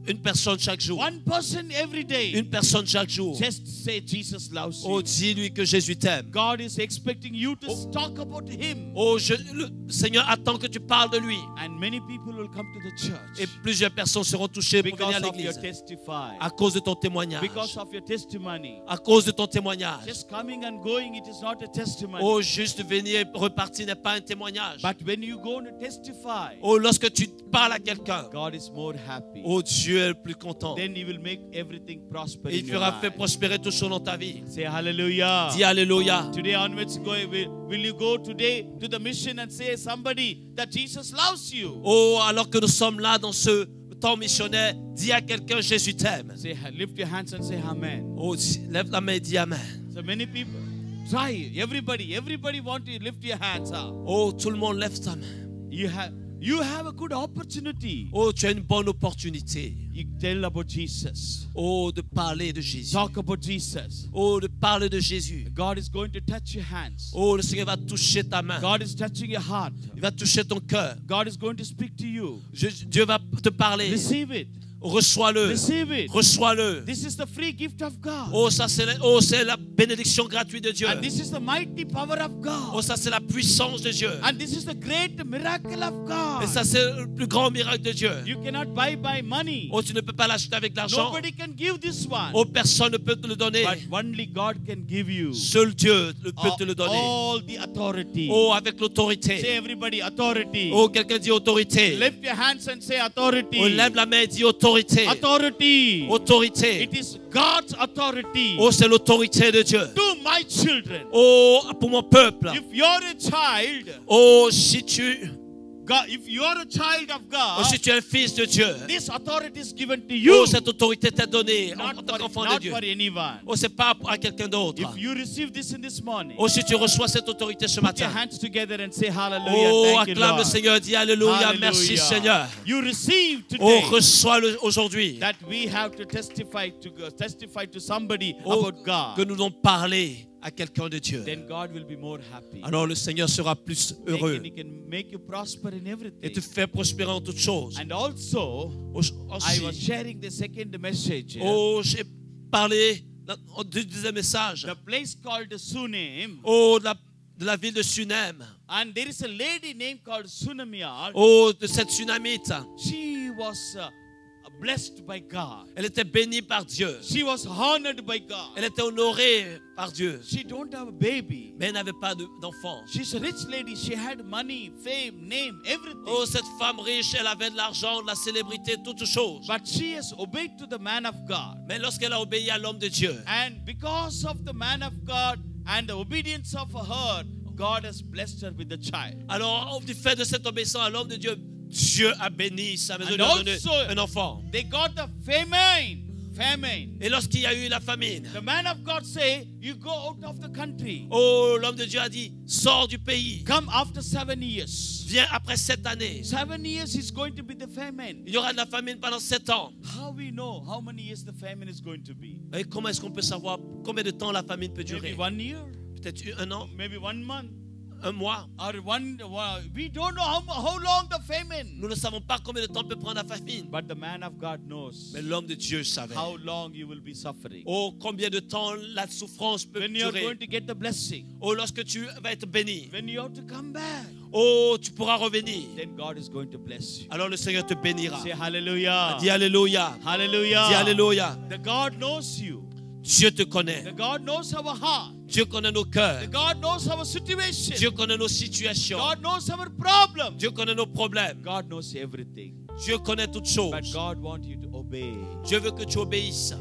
une personne chaque jour. One person every day. Une personne chaque jour. Just say Jesus loves Oh, you. dis-lui que Jésus t'aime. God is expecting you to talk about Him. Oh, le Seigneur attend que tu parles de lui. And many people will come to the church Et plusieurs personnes seront touchées pour venir because à of your l'église. testify. À cause de ton témoignage. Because of your testimony. À cause de ton témoignage. Just coming and going, it is not a testimony. Oh, juste venir et repartir n'est pas un témoignage. But when you go to testify, Oh, lorsque tu parles à quelqu'un, God is more happy. oh, Dieu est le plus content. Then He will make everything prosper Et in il your fera faire life. prospérer tout sur dans ta vie. Say hallelujah. Dis Alléluia. Today onwards, will you go today to the mission and say somebody that Jesus loves you? Oh, alors que nous sommes là dans ce temps missionnaire, dis à quelqu'un Jésus t'aime. Say, lift your hands and say amen. Oh, lève la main et dis Amen. So many people try. Everybody want to lift your hands up. Oh, tout le monde lève ta main. You have a good opportunity. Oh, tu as une bonne opportunité. You tell about Jesus. Oh, de parler de Jésus. Talk about Jesus. Oh, de parler de Jésus. God is going to touch your hands. Oh, le Seigneur va toucher ta main. God is touching your heart. Il va toucher ton cœur. God is going to speak to you. Dieu va te parler. Receive it. Reçois-le. Receive it. Reçois-le. This is the free gift of God. Oh, ça c'est la bénédiction gratuite de Dieu. And this is the mighty power of God. Oh, ça c'est la puissance de Dieu. And this is the great miracle of God. Et ça c'est le plus grand miracle de Dieu. You cannot buy by money. Oh, tu ne peux pas l'acheter avec l'argent. Nobody can give this one. Oh, personne ne peut te le donner. But only God can give you. Seul Dieu peut te le donner. All the authority. Oh, avec Say l'autorité. everybody authority. Oh, quelqu'un dit autorité. Lift your hands and say authority. Oh, lève la main et dis autorité. Authority. Autorité. It is God's authority. Oh, c'est l'autorité de Dieu. To my children. Oh, pour mon peuple. If you're a child, Oh, si tu God, if you're a child of God, si tu es un fils de Dieu, this authority is given to you. oh, cette autorité t'est donnée en Not tant qu'enfant de not Dieu. for anyone. Oh, c'est pas à quelqu'un d'autre. If you receive this in this morning, Oh, si tu reçois cette autorité ce put matin. your hands together and say hallelujah. Oh, Thank you, acclame le Lord. Seigneur, dis Alléluia, Hallelujah. merci Seigneur. You receive Oh, today reçois-le aujourd'hui. that we have to testify to somebody Oh, about God. que nous devons parler à quelqu'un de Dieu. Then God will be more happy. Alors le Seigneur sera plus heureux He can make you prosper in et everything. te faire prospérer en toutes choses. And also, Oh, I was aussi, sharing the second message. oh, j'ai parlé du deuxième message. The place called Sunem, Oh, de la ville de Sunem. and there is a lady named called Sunamiar. Oh, de cette Sunamite. She was blessed by God. Elle était bénie par Dieu. She was honored by God. Elle était honorée par Dieu. She don't have a baby. Mais elle n'avait pas d'enfant. She's a rich lady. She had money, fame, name, everything. Oh, cette femme riche, elle avait de l'argent, de la célébrité, toutes choses. But she has obeyed to the man of God. Mais lorsqu'elle a obéi à l'homme de Dieu, And because of the man of God and the obedience of her, God has blessed her with a child. alors du fait de cette obéissance à l'homme de Dieu, Dieu a béni sa maison, And lui a donné also, un enfant. They got the famine. Et lorsqu'il y a eu la famine, The man of God say, you go out of the country. oh, l'homme de Dieu a dit, sors du pays. Come after 7 years. Viens après 7 années. 7 years is going to be the famine. Il y aura de la famine pendant 7 ans. How we know how many years the famine is going to be? Et comment est-ce qu'on peut savoir combien de temps la famine peut durer? Maybe 1 year, Peut-être 1 an, maybe 1 month, 1 mois. or we don't know how long the famine. Nous ne savons pas combien de temps peut prendre la famine. But the man of God knows Mais l'homme de Dieu savait. how long you will be suffering. Oh, combien de temps la souffrance peut When you are durer. going to get the blessing, Oh, lorsque tu vas être béni. when you have to come back, Oh, tu pourras revenir. then God is going to bless you. Alors le Seigneur te bénira. Say hallelujah. Dis Alléluia. Hallelujah. Dis Alléluia. The God knows you. Dieu te connaît. The God knows our heart. Dieu connaît nos cœurs. The God knows our situation. Dieu connaît nos situations. God knows our problems. Dieu connaît nos problèmes. God knows everything. Dieu connaît toutes But choses. God wants you to obey. Dieu veut que tu obéisses.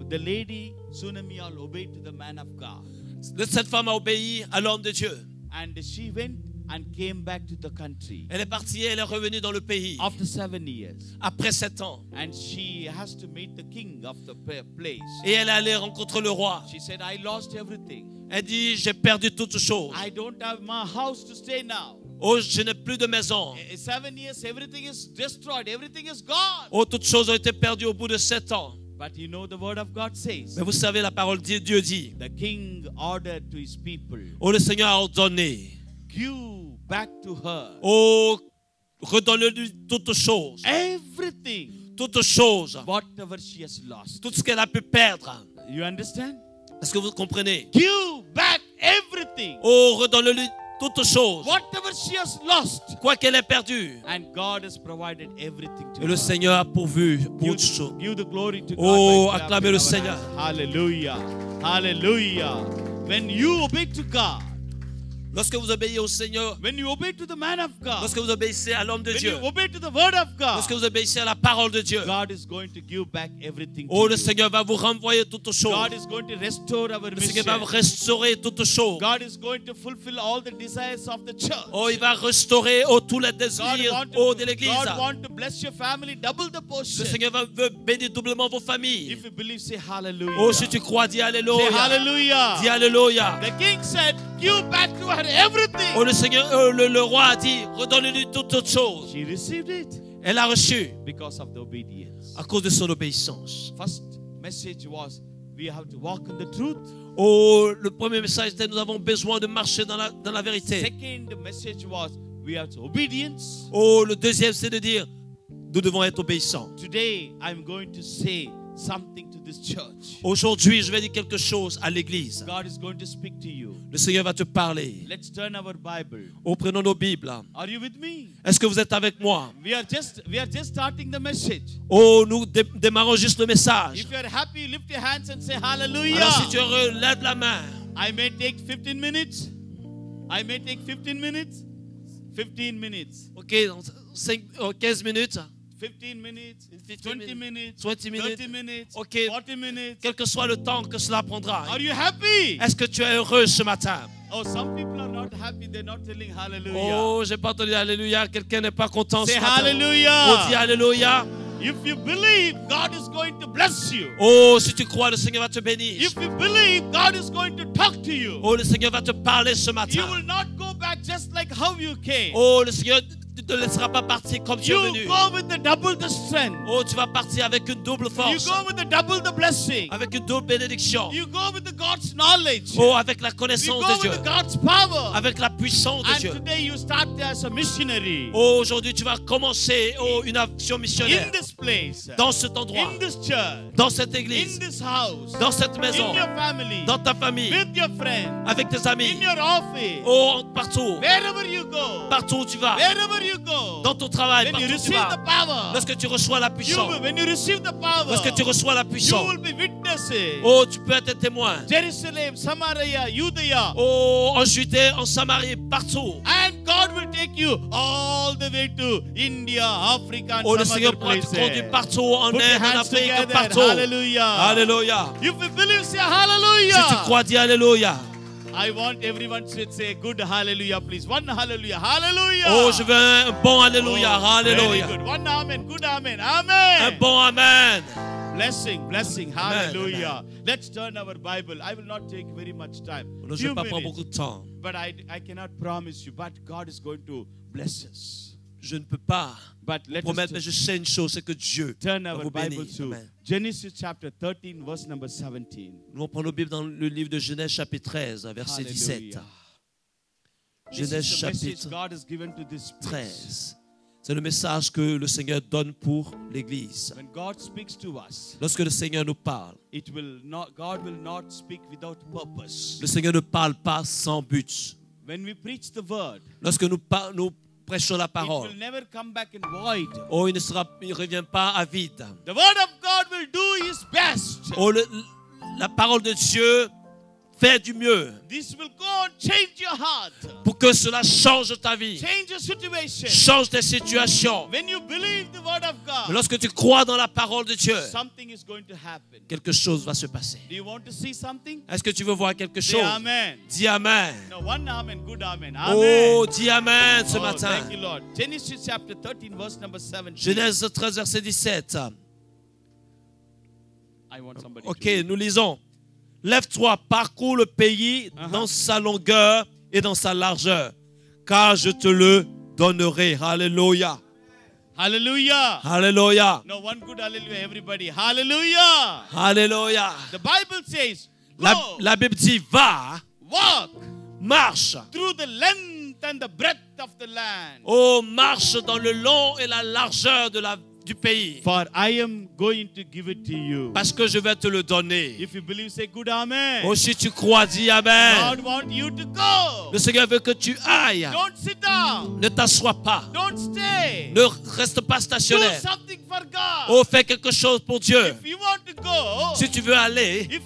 The lady Sunamiel obeyed to the man of God. Cette femme a obéi à l'homme de Dieu. And she went and came back to the country Elle est partie et elle est revenue dans le pays. after 7 years. Après 7 ans. And she has to meet the king of the place. Et elle est allée rencontrer le roi. She said, I lost everything. Elle dit, j'ai perdu toutes choses. I don't have my house to stay now. Oh, je n'ai plus de maison. 7 years, everything is destroyed. Everything is gone. Oh, toutes choses ont été perdues au bout de 7 ans. But you know the word of God says, Mais vous savez, la parole de Dieu dit, the king ordered to his people, oh, le Seigneur a ordonné, give back to her oh, redonne-lui toutes choses. everything, Toutes choses. whatever she has lost. Tout ce qu'elle a pu perdre. You understand? Est-ce que vous comprenez? Give back everything, Oh, redonne-lui toutes choses. whatever she has lost. Quoi qu'elle ait perdu. And God has provided everything to Et le her. Seigneur a pourvu pour toutes choses. Give the glory to God. Oh, by clapping acclamez le our Seigneur. hands. Hallelujah. Hallelujah. When you obey to God, Lorsque vous obéissez au Seigneur, when you obey to the man of God, lorsque vous obéissez à l'homme de when Dieu, you obey to the word of God, lorsque vous obéissez à la parole de Dieu, God is going to give back everything oh, to le you. Seigneur va vous renvoyer toutes choses. God is going to restore our Le Seigneur va mission. restaurer toutes choses. God is going to fulfill all the desires of the church. Oh, il va restaurer oh, tous les God désirs want oh, to, de l'Église. God want to bless your family, double the Le portion. Seigneur veut bénir doublement vos familles. If you believe, say hallelujah. Oh, si tu crois, dis Say Alléluia. hallelujah. Dis Alléluia. The king said, give back to her everything. Oh, le Seigneur, le roi a dit, redonne-lui toutes choses. She received it Elle a reçu because of the obedience. à cause de son obéissance. First message was, we have to walk in the truth. Oh, le premier message était, nous avons besoin de marcher dans la vérité. Second message was, we have to obedience. Oh, le deuxième, c'est de dire, nous devons être obéissants. Today, I'm going to say something to this church. Aujourd'hui, je vais dire quelque chose à l'église. God is going to speak to you. Le Seigneur va te parler. Let's turn our Bible. Oh, prenons nos Bibles. Are you with me? Est-ce que vous êtes avec moi? We are just starting the message. Oh, nous démarrons juste le message. If you are happy, lift your hands and say hallelujah. Alors, si tu es heureux, lève la main. I may take 15 minutes. I may take 15 minutes. 15 minutes. Ok, 15 minutes. 15 minutes. 15 20 minutes. 20 minutes. 30 minutes. Ok. 40 minutes. Quel que soit le temps que cela prendra. Are you happy? Est-ce que tu es heureux ce matin? Oh, some people are not happy. They're not telling hallelujah. Oh, j'ai pas entendu Alléluia. Quelqu'un n'est pas content Say ce matin. hallelujah. Oh, dis Alléluia. If you believe, God is going to bless you. Oh, si tu crois, le Seigneur va te bénir. If you believe, God is going to talk to you. Oh, le Seigneur va te parler ce You matin. will not go back just like how you came. Oh, le Seigneur ne te laissera pas partir comme tu es You venu. go with the double the strength. Oh, tu vas partir avec une double You force. go with the double the blessing. Avec une double bénédiction. You go with the God's knowledge. Oh, avec la You connaissance go de with Dieu. the God's power. Avec la puissance de And Dieu. today you start as a missionary. Oh, aujourd'hui, tu vas commencer une action missionnaire. In this place. Dans cet endroit. In this church. Dans cette In église. this house. Dans cette maison. In your family. Dans ta famille. With your friends. Avec tes In amis. your office. Oh, partout. Wherever you go. Partout où tu vas. Wherever you go, dans ton travail, when you partout où tu receive the vas, power, lorsque tu reçois la puissance, when you receive the power, lorsque tu reçois la you puissance, will be witnesses. oh, tu peux être témoin. Jerusalem, Samaria, Judea. Oh, en Judée, en Samarie, partout. And God will take you all the way to India, Africa, and Oh, le some Seigneur other pourra te places. conduire partout, en Put your Inde, en hands Afrique, together. partout. Hallelujah. Alléluia. If you believe, say hallelujah. Si tu crois, dis Alléluia. I want everyone to say good hallelujah, please. One hallelujah. Hallelujah. Oh, je veux un bon Alléluia. Oh, very Alléluia. good. One amen. Good amen. Un Amen. bon Amen. Blessing, blessing. Amen, Hallelujah. Let's turn our Bible. I will not take very much time. Je ne Few vais pas prendre minutes. beaucoup de temps. But I cannot promise you. But God is going to bless us. Je ne peux pas But let's promettre, mais je sais une chose, c'est que Dieu turn va our vous Bible bénir. to Amen. Genesis chapter 13, verse number 17. Nous allons prendre nos Bibles dans le livre de Genèse chapitre 13, verset 17. Hallelujah. This Genèse is the message chapitre God has given to this place. 13. C'est le message que le Seigneur donne pour l'Église. When God speaks to us, Lorsque le Seigneur nous parle, God will not speak without purpose. le Seigneur ne parle pas sans but. When we preach the word, Lorsque nous prêchons la it parole, will never come back in void. oh, il ne revient pas à vide. The word of God will do his best. Oh, la parole de Dieu fait du mieux This will go and change your heart, pour que cela change ta vie, change your situation. change tes situations. When you believe the word of Mais God, lorsque tu crois dans la parole de Dieu, something is going to happen. quelque chose va se passer. Do you want to see something? Est-ce que tu veux voir quelque Say chose? amen. Dis Amen. No, one amen, good amen. Oh, Amen. dis Amen ce Oh, matin. thank you, Lord. Genesis chapter 13, verse number 17. Genèse 13, verset 17. I want somebody Ok, to read. nous lisons. Lève-toi, parcours le pays dans sa longueur et dans sa largeur, car je te le donnerai. Alléluia. Hallelujah. Alléluia. No, one good hallelujah, everybody. Hallelujah. Alléluia. The Bible says, go, La Bible dit, va, walk marche. through the length and the breadth of the land. Oh, marche dans le long et la largeur du pays. For I am going to give it to you. Parce que je vais te le donner. If you believe, say good amen. Oh, si tu crois, dis Amen. God wants you to go. Le Seigneur veut que tu ailles. Don't sit down. Ne t'assois pas. Don't stay. Ne reste pas Do stationnaire. something for God. Oh, fais quelque chose pour Dieu. If you want to go, Si tu veux aller, you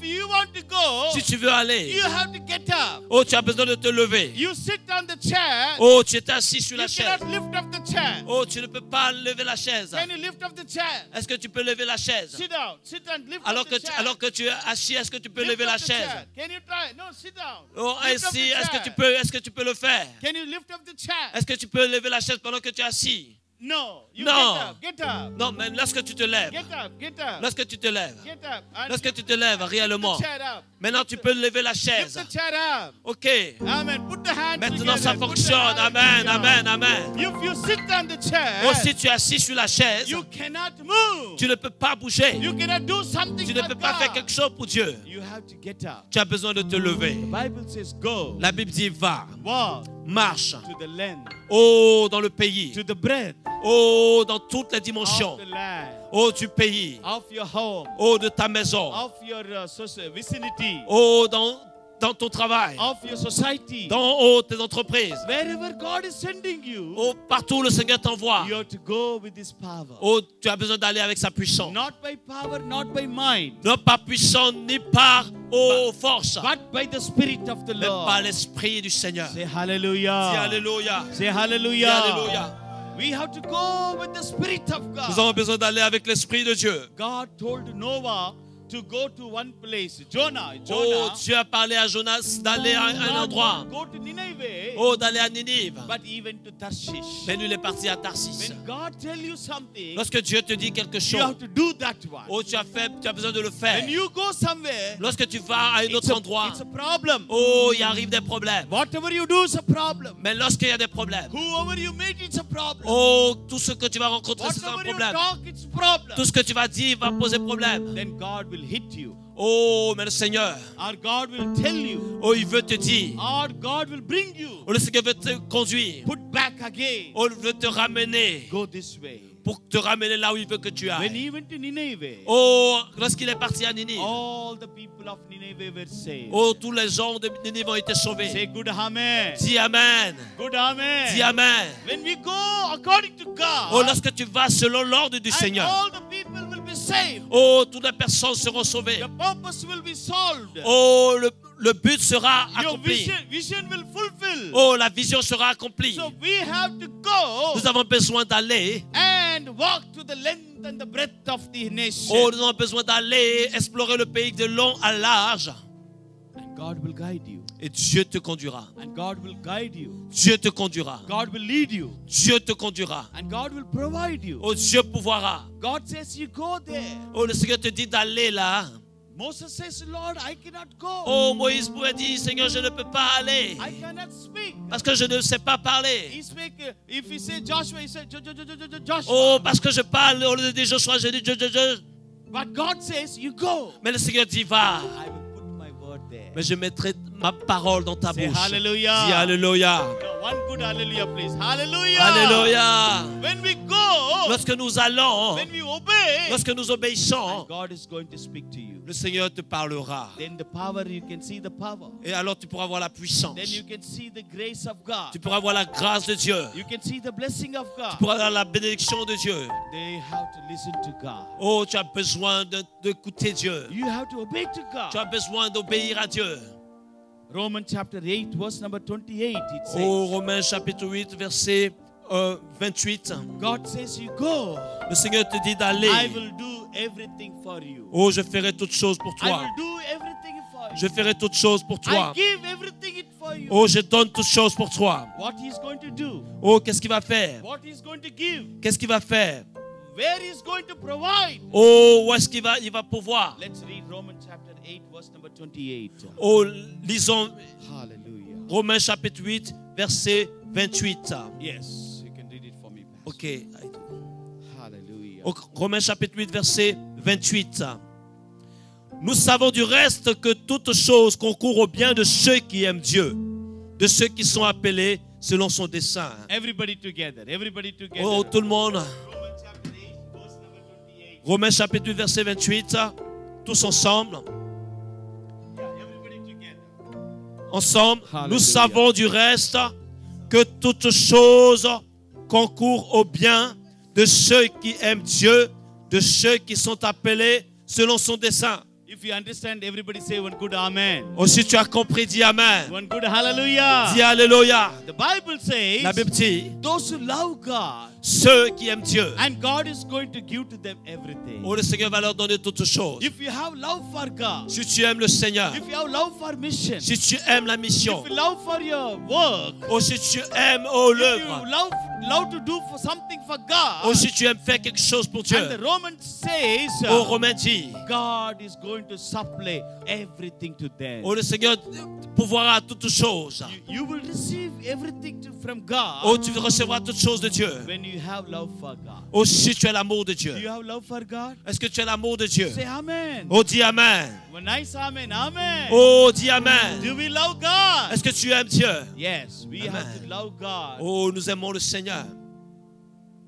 have to get up. oh, tu as besoin de te lever. You sit on the chair. Oh, tu étais assis sur la You chaise. cannot lift up the chair. Oh, tu ne peux pas lever la chaise. Can you lift up the chair? Est-ce que tu peux lever la chaise? Sit down. Sit and lift Alors up the chair. que tu es assis, est-ce que tu peux Lift lever up la the chaise? chair. Can you try? No, sit down. Oh, Lift up assis, the est-ce chair. que tu peux le faire? Can you lift up the chair? Est-ce que tu peux lever la chaise pendant que tu es assis? No. You No. Get up. Non, mais lorsque tu te lèves, Get up. Get up. lorsque tu te lèves, Get up. And lorsque tu te lèves réellement, lift the chair up. maintenant tu peux lever la Lift chaise. the chair up. Ok. Amen. Put the hands Maintenant together. ça Put the fonctionne. hands Amen, together. amen, amen. If you sit on the chair, Oh, si tu es assis sur la chaise, you cannot move. tu ne peux pas bouger. You cannot do something Tu ne for peux pas God. faire quelque chose pour Dieu. You have to get up. Tu as besoin de te lever. The Bible says go. La Bible dit va, Walk marche. to the length, Oh, dans le pays. to the breadth Oh, dans toutes les dimensions. of the land, Oh, du pays. of your home, Oh, de ta maison. of your vicinity, Oh, dans ton travail. of your society. Dans oh, tes entreprises. Wherever God is sending you, Oh, partout où le Seigneur t'envoie. you have to go with His power. Oh, tu as besoin d'aller avec sa puissance. Not by power, not by mind, Non pas puissant ni par force, but by the Spirit of the mais par Lord. l'Esprit du Seigneur. Say Dis hallelujah. Alléluia. Say Dis hallelujah. Alléluia. We have to go with the Spirit of Nous God. avons besoin d'aller avec l'Esprit de Dieu. God told Noah to go to one place. Jonah. Oh, Dieu a parlé à Jonas d'aller à un endroit. Go to Nineveh, Oh, d'aller à Ninive. but even to Tarshish. Mais lui, il est parti à Tarsis. When God tell you something, Lorsque Dieu te dit quelque you chose, have to do that one. oh, tu as besoin de le faire. When you go somewhere, Lorsque tu vas à un it's autre endroit, a problem. oh, il arrive des problèmes. Whatever you do is a problem. Mais lorsqu'il y a des problèmes, Whoever you meet, it's a problem. oh, tout ce que tu vas rencontrer, c'est un Whatever you problème. talk, it's a problem. Tout ce que tu vas dire va poser problème. Then God will hit you. Oh, mais le Seigneur, Or God will tell you. oh, il veut te dire. Or God will bring you. Oh, le Seigneur veut te conduire. Put back again. Oh, il veut te ramener. Go this way. pour te ramener là où il veut que tu When ailles. he went to Nineveh, Oh, lorsqu'il est parti à Ninive, all the people of Nineveh were saved. oh, tous les gens de Ninive ont été Say sauvés. good amen. Dis Amen. Good amen. Dis Amen. When we go according to Oh, God, lorsque tu vas selon l'ordre du and Seigneur, all the people will be saved. oh, toutes les personnes seront sauvées. The purpose will be solved. Oh, le but sera Your accompli. vision will fulfill. Oh, la vision sera accomplie. So we have to go Nous avons besoin d'aller. and walk to the length and the breadth of the nation. Oh, nous avons besoin d'aller explorer le pays de long à large. And God will guide you. Et Dieu te conduira. And God will guide you. Dieu te conduira. God will lead you. Dieu te conduira. And God will provide you. Oh, Dieu pourvoira. God says you go there. Oh, le Seigneur te dit d'aller là. Moses says, Lord, I cannot go. Oh, Moïse pouvait dire, Seigneur, je ne peux pas aller. I cannot speak. Parce que je ne sais pas parler. He speak, if he say Joshua, he said Joshua. Oh, parce que je parle au lieu de dire Joshua, je dis je. But God says, you go. Mais le Seigneur dit, va. I will put my word there. Mais je mettrai ma parole dans ta Say bouche. hallelujah. Dis Alléluia. No, one good hallelujah, please. Hallelujah. Alléluia. When we go, Lorsque nous allons, when we obey, lorsque nous obéissons, God is going to speak to you. le Seigneur te parlera. Then the power, you can see the power. Et alors tu pourras voir la puissance. Then you can see the grace of God. Tu pourras voir la grâce de Dieu. You can see the blessing of Tu God. pourras voir la bénédiction de Dieu. They have to listen to God. Oh, tu as besoin d'écouter Dieu. You have to obey to Tu as God. besoin d'obéir à Dieu. Romans chapter 8, verse number 28, it says, Oh, Romains chapitre 8, verset 28. God says, you go. Le Seigneur te dit I d'aller. will do everything for you. Oh, je ferai toutes choses pour I toi. will do everything for you. Je ferai toutes choses pour I toi. give everything it for you. Oh, je donne toutes choses pour toi. What he's going to do, Oh, qu'est-ce qu'il va faire? what he's going to give, Qu'est-ce qu'il va faire? where he's going to provide. Oh, où est-ce qu'il va? Il va pouvoir. Let's read Romans chapter 8, verse number 28. Oh, lisons Hallelujah. Romains chapitre 8, verset 28. Yes, you can read it for me, Pastor. Ok. Hallelujah. Oh, Romains chapitre 8, verset 28. Nous savons du reste que toute chose concourt au bien de ceux qui aiment Dieu, de ceux qui sont appelés selon son dessein. Everybody together. Everybody together. Oh, tout le monde. Romans chapter 8, verse number 28. Romains chapitre 8, verset 28. Tous ensemble. Yeah, everybody together. Ensemble, Hallelujah. nous savons du reste que toute chose concourt au bien de ceux qui aiment Dieu, de ceux qui sont appelés selon son dessein. If you understand, everybody say one good amen. Oh, si tu as compris, dis Amen. One good hallelujah. Dis Alléluia. The Bible says, La Bible dit, those who love God, ceux qui aiment Dieu, and God is going to give to them everything. oh, le Seigneur va leur donner toutes choses. If you have love for God, Si tu aimes le Seigneur, if you have love for mission, si tu aimes la mission, if you love for your work, oh, si tu aimes oh, if l'œuvre, you love to do for something for God, oh, si tu aimes faire quelque chose pour and the Dieu, Romans says, oh, Romain dit, God is going to supply everything to them. oh, le Seigneur pourvoira toutes choses. You will receive everything from God Oh, tu recevras toutes choses de Dieu. when you have love for God. Oh, si tu as l'amour de Do Dieu. you have love for God? Est-ce que tu as l'amour de Dieu? Say amen. Oh, dis Amen. When I say amen, amen. Oh, dis Amen. Do we love God? Est-ce que tu aimes Dieu? Yes, we Amen. have to love God. Oh, nous aimons le Seigneur.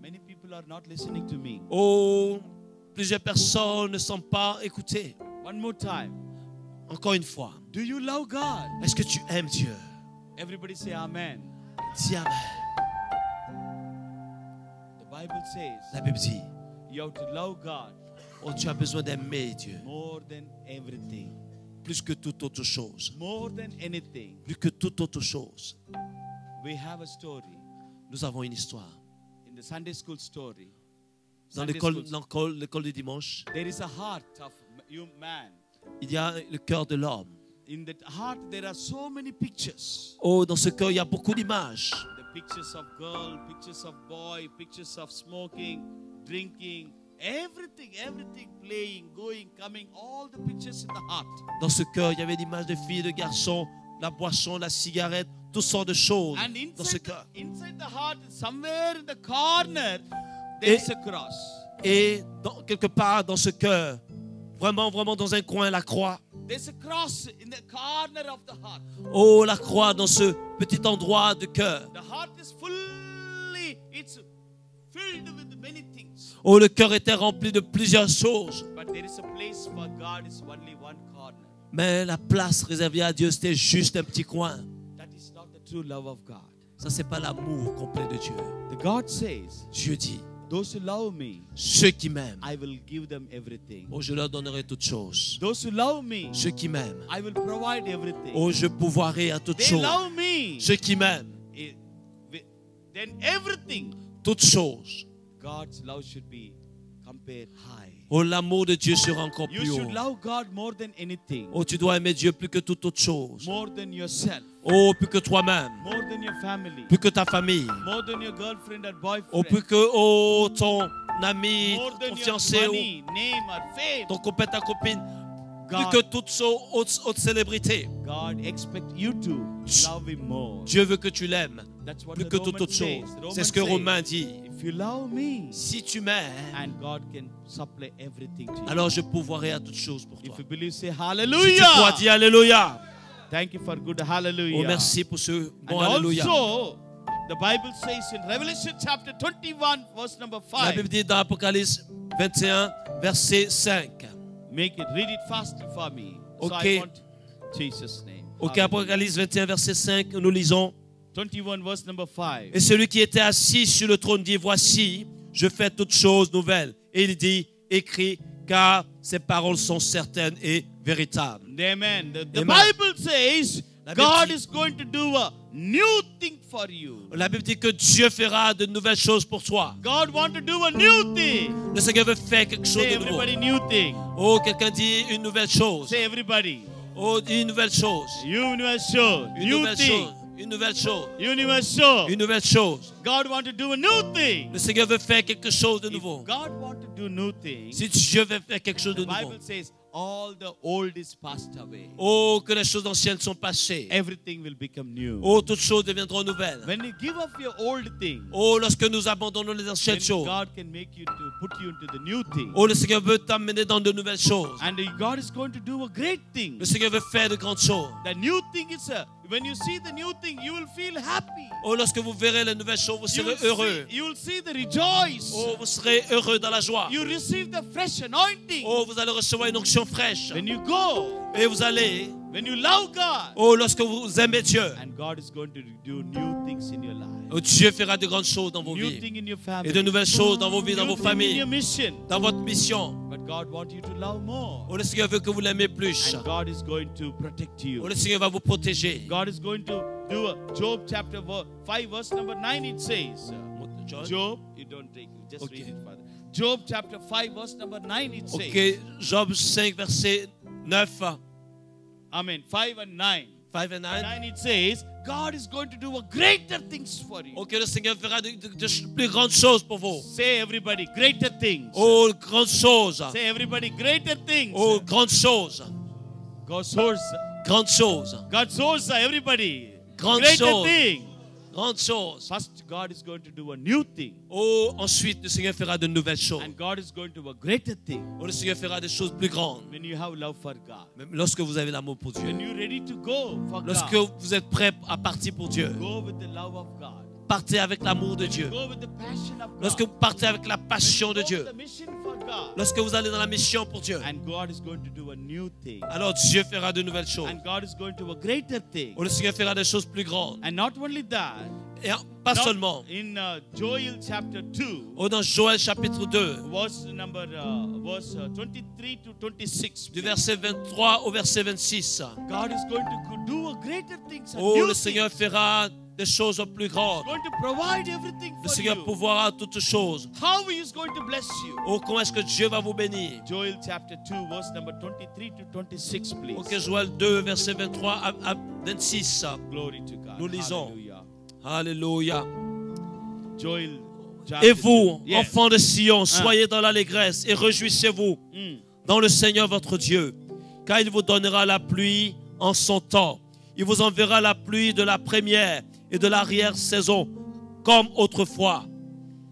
Many people are not listening to me. Oh, plusieurs personnes ne sont pas écoutées. One more time. Encore une fois, Do you love God? est-ce que tu aimes Dieu? Everybody say amen. Dis Amen. The Bible says La Bible dit, you have to love God oh, tu as besoin d'aimer Dieu more than everything. plus que toute autre chose. More than anything. Plus que toute autre chose. We have a story Nous avons une histoire. in the Sunday school story. Dans Sunday l'école du dimanche, there is a heart of man. il y a le cœur de l'homme. In that heart there are so many pictures. Oh, dans ce cœur, il y a beaucoup d'images. The pictures of girl, pictures of boy, pictures of smoking, drinking, everything playing, going, coming, all the pictures in the heart. Dans ce cœur, il y avait l'image de filles, de garçons, la boisson, la cigarette, toutes sortes de choses And dans ce inside cœur. inside the heart, somewhere in the corner, there is a cross. Et quelque part dans ce cœur, vraiment, vraiment dans un coin, la croix. There's a cross in the corner of the heart. Oh, la croix dans ce petit endroit de cœur. The heart is fully, it's filled with many things. Oh, le cœur était rempli de plusieurs choses. But there is a place for God is only one corner. Mais la place réservée à Dieu, c'était juste un petit coin. That is not the true love of God. Ça, c'est pas l'amour complet de Dieu. The God says, Dieu dit, those who love me, ceux qui m'aiment, I will give them everything. oh, je leur donnerai toutes choses. Those who love me, Ceux qui m'aiment, I will provide everything. oh, je pourvoirai à toutes They choses. love me. Ceux qui m'aiment, Then everything, toutes choses. God's love should be compared high. Oh, l'amour de Dieu sera encore You plus haut. should love God more than anything. Oh, tu dois aimer Dieu plus que toute autre chose. More than yourself. Oh, plus que toi-même. More than your family. Plus que ta famille. More than your girlfriend or boyfriend. Oh, plus que oh, ton ami, More ton than your fiancé, money, name or fame. ton copain, ta copine. Plus God, que toute autre célébrité. God expects you to love Him more. Dieu veut que tu l'aimes. That's what Plus the que toute Romans autre chose. says. C'est ce que Romans Romain says, dit. if you love me, Si tu m'aimes, and God can supply everything to you. alors je pourvoirai à toutes choses pour toi. If you believe, say Si tu crois, hallelujah. dis Alléluia. Thank you for good hallelujah. Oh, merci pour ce bon And Alléluia. also, the Bible says in Revelation chapter 21, verse number La 5. Bible dit dans Apocalypse 21, verset 5. Make it, read it fast for me. So Okay. I want Jesus' name. Ok, Hallelujah. Apocalypse 21, verset 5, nous lisons. 21, verse number 5. Et celui qui était assis sur le trône dit, voici, je fais toutes choses nouvelles. Et il dit, écris, car ces paroles sont certaines et véritables. Amen. The Amen. Bible says La Bible God dit- is going to do a new thing for you. La Bible dit que Dieu fera de nouvelles choses pour toi. God wants to do a new thing. Le Seigneur veut faire quelque chose Say de nouveau. everybody new thing. Oh, quelqu'un dit une nouvelle chose. Say everybody. Oh, dit une nouvelle chose. Universal. Une New nouvelle thing. chose. Une nouvelle chose. Universal. Une nouvelle chose. God wants to do a new thing. Le Seigneur veut faire quelque chose de If nouveau. God wants to do new things, Si Dieu veut faire quelque chose de the nouveau. Bible says all the old is passed away. Oh, que les choses anciennes sont passées. Everything will become new. Oh, toutes choses deviendront nouvelles. When you give up your old thing, Oh, lorsque nous abandonnons les anciennes then choses. God can make you to put you into the new thing. Oh, le Seigneur veut t'amener dans de nouvelles choses. And God is going to do a great thing. Le Seigneur veut faire de grandes choses. The new thing is when you see the new thing, you will feel happy. Oh, lorsque vous verrez les nouvelles choses, vous You serez will heureux. see, you will see the rejoice. Oh, vous serez heureux dans la joie. You receive the fresh anointing. Oh, vous allez recevoir une onction fraîche. When you go, Et vous allez, when you love God, oh, lorsque vous aimez Dieu, and God is going to do new things in your life. oh, Dieu fera de grandes choses dans vos New vies. thing in your Et family. de nouvelles choses dans vos vies, dans New vos thing in familles, your mission. dans votre mission. But God wants you to love more. Oh, le Seigneur veut que vous l'aimez plus. And God is going to protect Oh, you. le Seigneur va vous protéger. God is going to do a Job chapter 5 verse number 9 it says. Job, you don't take it, just Okay. read it, Father. Job chapter 5 verse number 9 it says. Ok, Job 5, verset 9. Amen. 5 and 9. 5 and 9. 9 it says, God is going to do a greater things for you. Ok, le Seigneur fera de plus grandes choses pour vous. Say everybody, greater things. Oh, grandes choses. Say everybody, greater things. Oh, grandes choses. God source. Grandes choses. God source everybody. Grandes Greater choses. thing. Grandes choses. First, God is going to do a new thing. Oh, ensuite, le Seigneur fera de nouvelles choses. And God is going to do a greater thing. Oh, le Seigneur fera des choses plus grandes. When you have love for God. Même lorsque vous avez l'amour pour Dieu. When you're ready to go for Lorsque God. vous êtes prêt à partir pour Dieu. Go with the love of God. Partez avec l'amour de Dieu. Go with the passion of God. Lorsque vous partez avec la passion de Go Dieu. with the mission for God. Lorsque vous allez dans la mission pour Dieu. And God is going to do a new thing. Alors Dieu fera de nouvelles choses. And God is going to do a greater thing. Oh, le Seigneur fera des choses plus grandes. And not only that. Et pas not seulement. In Joel chapter 2. Oh, dans Joël chapitre 2. Verse 23 to 26. Du verset 23 au verset 26. God is going to do a greater things. Oh, le Seigneur fera des choses plus grandes. He's going to provide everything Le for Seigneur you. pourvoira toutes choses. How he is going to bless you. Oh, comment est-ce que Dieu va vous bénir? Joel chapter 2 verse number 23 to 26 please. Ok, Joël 2, verset 23 à 26. Glory to God. Nous lisons. Hallelujah. Alléluia. Joel chapter Et vous, 2. Yes. enfants de Sion, soyez dans l'allégresse et réjouissez-vous dans le Seigneur votre Dieu, car il vous donnera la pluie en son temps. Il vous enverra la pluie de la première et de l'arrière-saison, comme autrefois.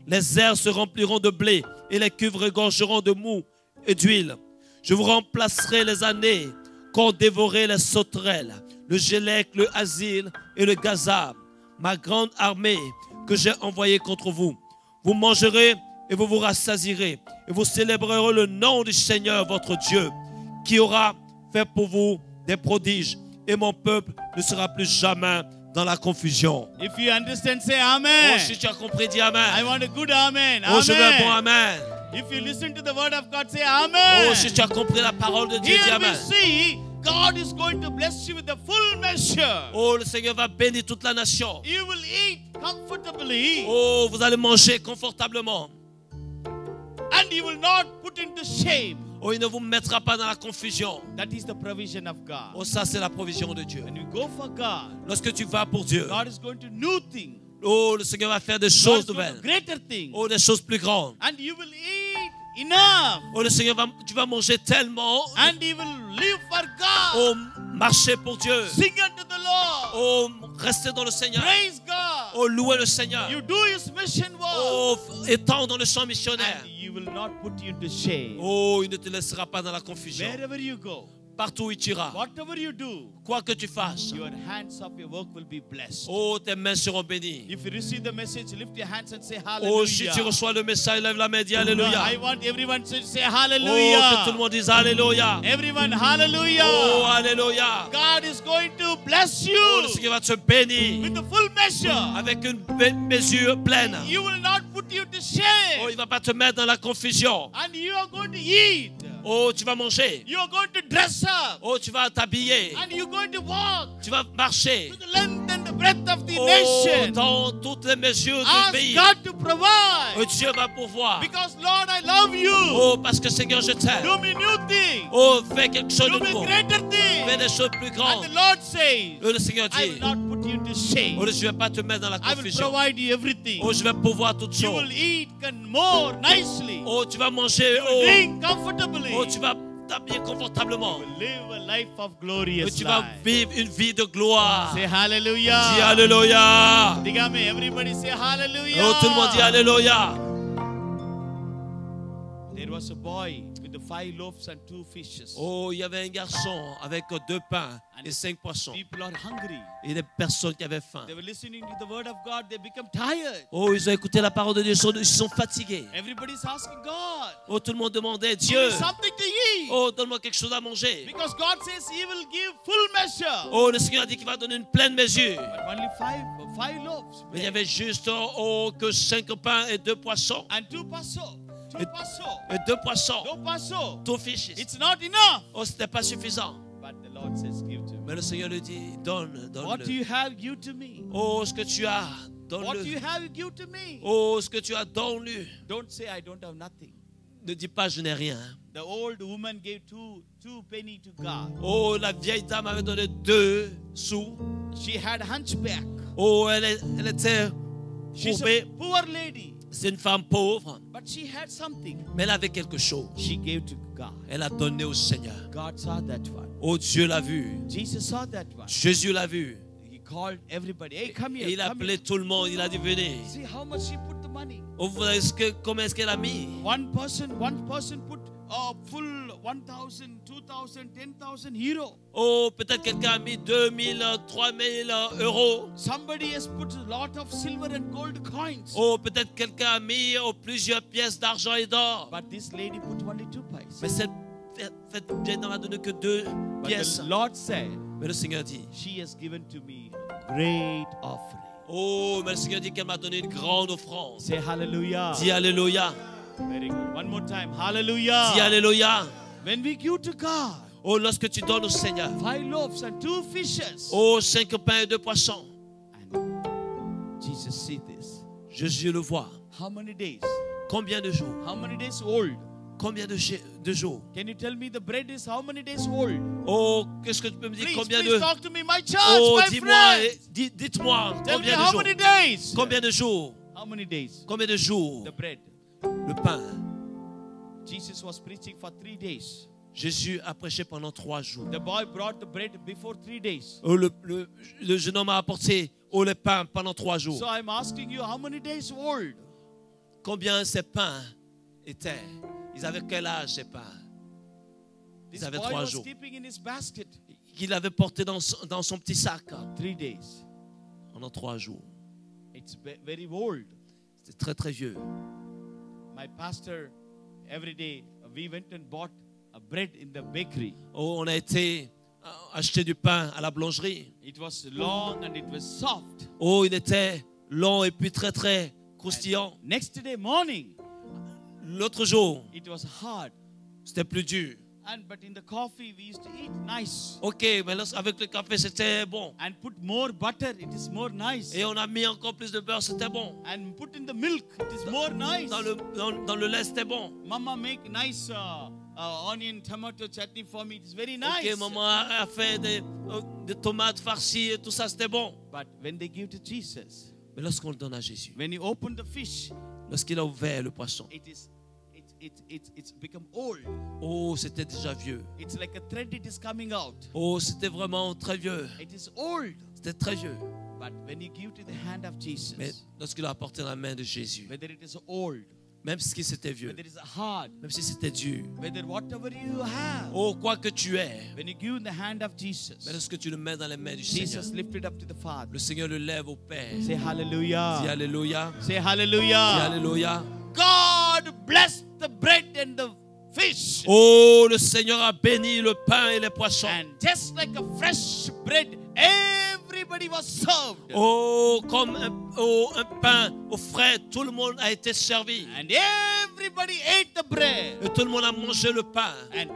Les airs se rempliront de blé et les cuves regorgeront de mou et d'huile. Je vous remplacerai les années qu'ont dévoré les sauterelles, le gélec, le asile et le gazab, ma grande armée que j'ai envoyée contre vous, Vous mangerez et vous vous rassasierez. Et vous célébrerez le nom du Seigneur, votre Dieu, qui aura fait pour vous des prodiges. Et mon peuple ne sera plus jamais dans la confusion. If you understand, say Oh, amen. si tu as compris, dis Amen. I want a good amen. Oh, je veux un bon Amen. Amen. If you listen to the word of God, say amen. Oh, si tu as compris la parole de Dieu, dis Here we Amen. see God is going to bless you with the full measure. Oh, le Seigneur va bénir toute la nation. You will eat comfortably Oh, vous allez manger confortablement. and you will not put into shame. Oh, il ne vous mettra pas dans la confusion. That is the provision of God. Oh, ça, c'est la provision de Dieu. When you go for God, Lorsque tu vas pour Dieu, God is going to new things. oh, le Seigneur va faire des God choses is going to nouvelles. greater things. Oh, des choses plus grandes. And you will eat enough. Oh, le Seigneur tu vas manger tellement. And you will live for God. Oh, marcher pour Dieu. Sing unto the Lord. Oh, rester dans le Seigneur. Praise God. Oh, louer le Seigneur. You do His mission work. Oh, étends dans le champ missionnaire. And you will not put you into shame. Oh, il ne te laissera pas dans la confusion. Wherever you go, Partout où tu iras, whatever you do, quoi que tu fasses, your hands of your work will be blessed. oh, tes mains seront bénies. If you receive the message, lift your hands and say Oh, si tu hallelujah. reçois le message, lève la main, dis I Alléluia. want everyone to say Oh, que tout le hallelujah. monde dise Alléluia. Everyone, Oh, hallelujah. Alléluia. God is going to bless Oh, you le Seigneur va te bénir with the full measure. avec une mesure pleine. You will not put you to Oh, shame. il ne va pas te mettre dans la confusion. And you are going to eat. Oh, tu vas manger. You are going to dress up. Oh, tu vas t'habiller. And you're going to walk Tu vas marcher. to the length and the breadth of the Oh, nation. dans toutes les mesures du Ask pays. God to Oh, provide. Dieu va pourvoir. Because Lord, I love you. Oh, parce que Seigneur, je t'aime. Do me new thing. Oh, fais quelque chose Do de me nouveau. greater Fais thing. des choses plus And grandes. the Lord says, Oh, le Seigneur I dit, will not put you to shame. oh, je ne vais pas te mettre dans la I will confusion. provide you everything. Oh, je vais pourvoir toutes You choses. will eat more nicely. Oh, tu vas manger. You will Oh, drink comfortably. oh, tu vas t'habiller confortablement. You will live a life of Oh, glorious tu vas life. vivre une vie de gloire. Say hallelujah. Dis Alléluia. Digame, everybody say hallelujah. Oh, tout le monde dit Alléluia. There was a boy with the 5 loaves and 2 fishes. Oh, il y avait un garçon avec 2 pains et 5 poissons. People are hungry. Et des personnes qui avaient faim. They were listening to the word of God. They become tired. Oh, ils ont écouté la parole de Dieu, ils sont fatigués. Everybody's asking God, Oh, tout le monde demandait, give Dieu, me something to eat. oh, donne-moi quelque chose à manger. Because God says He will give full measure. Oh, le Seigneur a dit qu'il va donner une pleine mesure. But only 5 loaves. Mais il y avait juste que 5 pains et 2 poissons. And 2 passo. 2 passo. Et 2 poissons. 2 passo. 2 fishes. It's not enough. Oh, c'était pas suffisant. But the Lord says, give to me. Mais le Seigneur lui dit, donne, What donne-le. you have, give to me. Oh, ce que tu as, What you donne-le. have, give to me. Oh, ce que tu as, donne-le. Don't say I don't have nothing. Ne dis pas, je n'ai rien. The old woman gave two penny to God. Oh, la vieille dame avait donné 2 sous. She had hunchback. Oh, elle était She's courbée. a poor lady. C'est une femme pauvre, But she had something. mais elle avait quelque chose. She gave to God. Elle a donné au Seigneur. God saw that one. Oh, Dieu l'a vu. Jesus saw that one. Jésus l'a vu. He called everybody. Hey, come here. Et il a come appelé here. tout le monde. Il a dit, venez. See how much she put the money. Oh, comment est-ce qu'elle a mis? One person put a full 1,000, 2,000, 10,000 euro. Oh, peut-être quelqu'un a mis 2 000, 3 000 euros. Somebody has put a lot of silver and gold coins. Oh, peut-être quelqu'un a mis plusieurs pièces d'argent et d'or. But this lady put only 2 pies. Mais cette vieille dame n'a donné que 2 But pièces. the Lord said, Mais le Seigneur dit, she has given to me a great offering. oh, mais le Seigneur dit qu'elle m'a donné une grande offrande. Say hallelujah. Dis Alléluia. Very good. One more time. Hallelujah. Dis Alléluia. When we give to God Oh, lorsque tu donnes au Seigneur. 5 loaves and 2 fishes. Oh, 5 pains et 2 poissons. And Jesus see this. Jésus le voit. How many days? Combien de jours? How many days old? Combien de jours? Can you tell me the bread is how many days old? Oh, qu'est-ce que tu peux me dire? Please, Combien please de... talk to me, my church, Oh, my dis-moi, friends. dites-moi, Tell me combien de how jours? many days? Combien de jours? How many days? Combien de jours? The bread. Le pain. Jesus was preaching for 3 days. Jésus a prêché pendant 3 jours. The boy brought the bread before 3 days. Oh, le jeune homme a apporté le pain pendant 3 jours. So I'm asking you, how many days old? Combien ces pains étaient? Ils avaient quel âge ces pains? This Ils avaient boy 3 was jours. keeping in his basket. Qu'il avait porté dans son petit sac 3 days. pendant 3 jours. It's very old. C'est très très vieux. My pastor, every day, we went and bought a bread in the bakery. Oh, on a été acheter du pain à la boulangerie. It was long and it was soft. Oh, il était long et puis très très croustillant. Next day morning, L'autre jour, it was hard. c'était plus dur. But in the coffee, we used to eat nice. Ok, mais avec le café, c'était bon. And put more butter, it is more nice. Et on a mis encore plus de beurre, c'était bon. And put in the milk, it is more nice. Dans le lait, c'était bon. Mama make nice onion tomato chutney for me. It is very nice. Ok, maman a fait des tomates farcies et tout ça, c'était bon. But when they give to Jesus, Mais lorsqu'on le donne à Jésus, when he opened the fish, lorsqu'il a ouvert le poisson, it's become old. oh, c'était déjà vieux. It's like a thread, it is coming out. Oh, c'était vraiment très vieux. It is old. C'était très vieux. But when you give to the hand of Jesus, Mais lorsqu'il a apporté dans la main de Jésus, whether it is old, même si c'était vieux, whether it is hard, même si c'était dur, whether whatever you have, oh, quoi que tu es, when you give in the hand of mais Jesus, lorsque tu le mets dans les mains du Seigneur, Jesus lifted up to the Father. le Seigneur le lève au Père. Say Dis hallelujah. Alléluia. Say Dis hallelujah. Alléluia. God bless the bread and the fish. Oh, le Seigneur a béni le pain et les poissons. And just like a fresh bread, everybody was served. Oh, comme un pain au frais, tout le monde a été servi. And everybody ate the bread. Et tout le monde a mangé le pain. And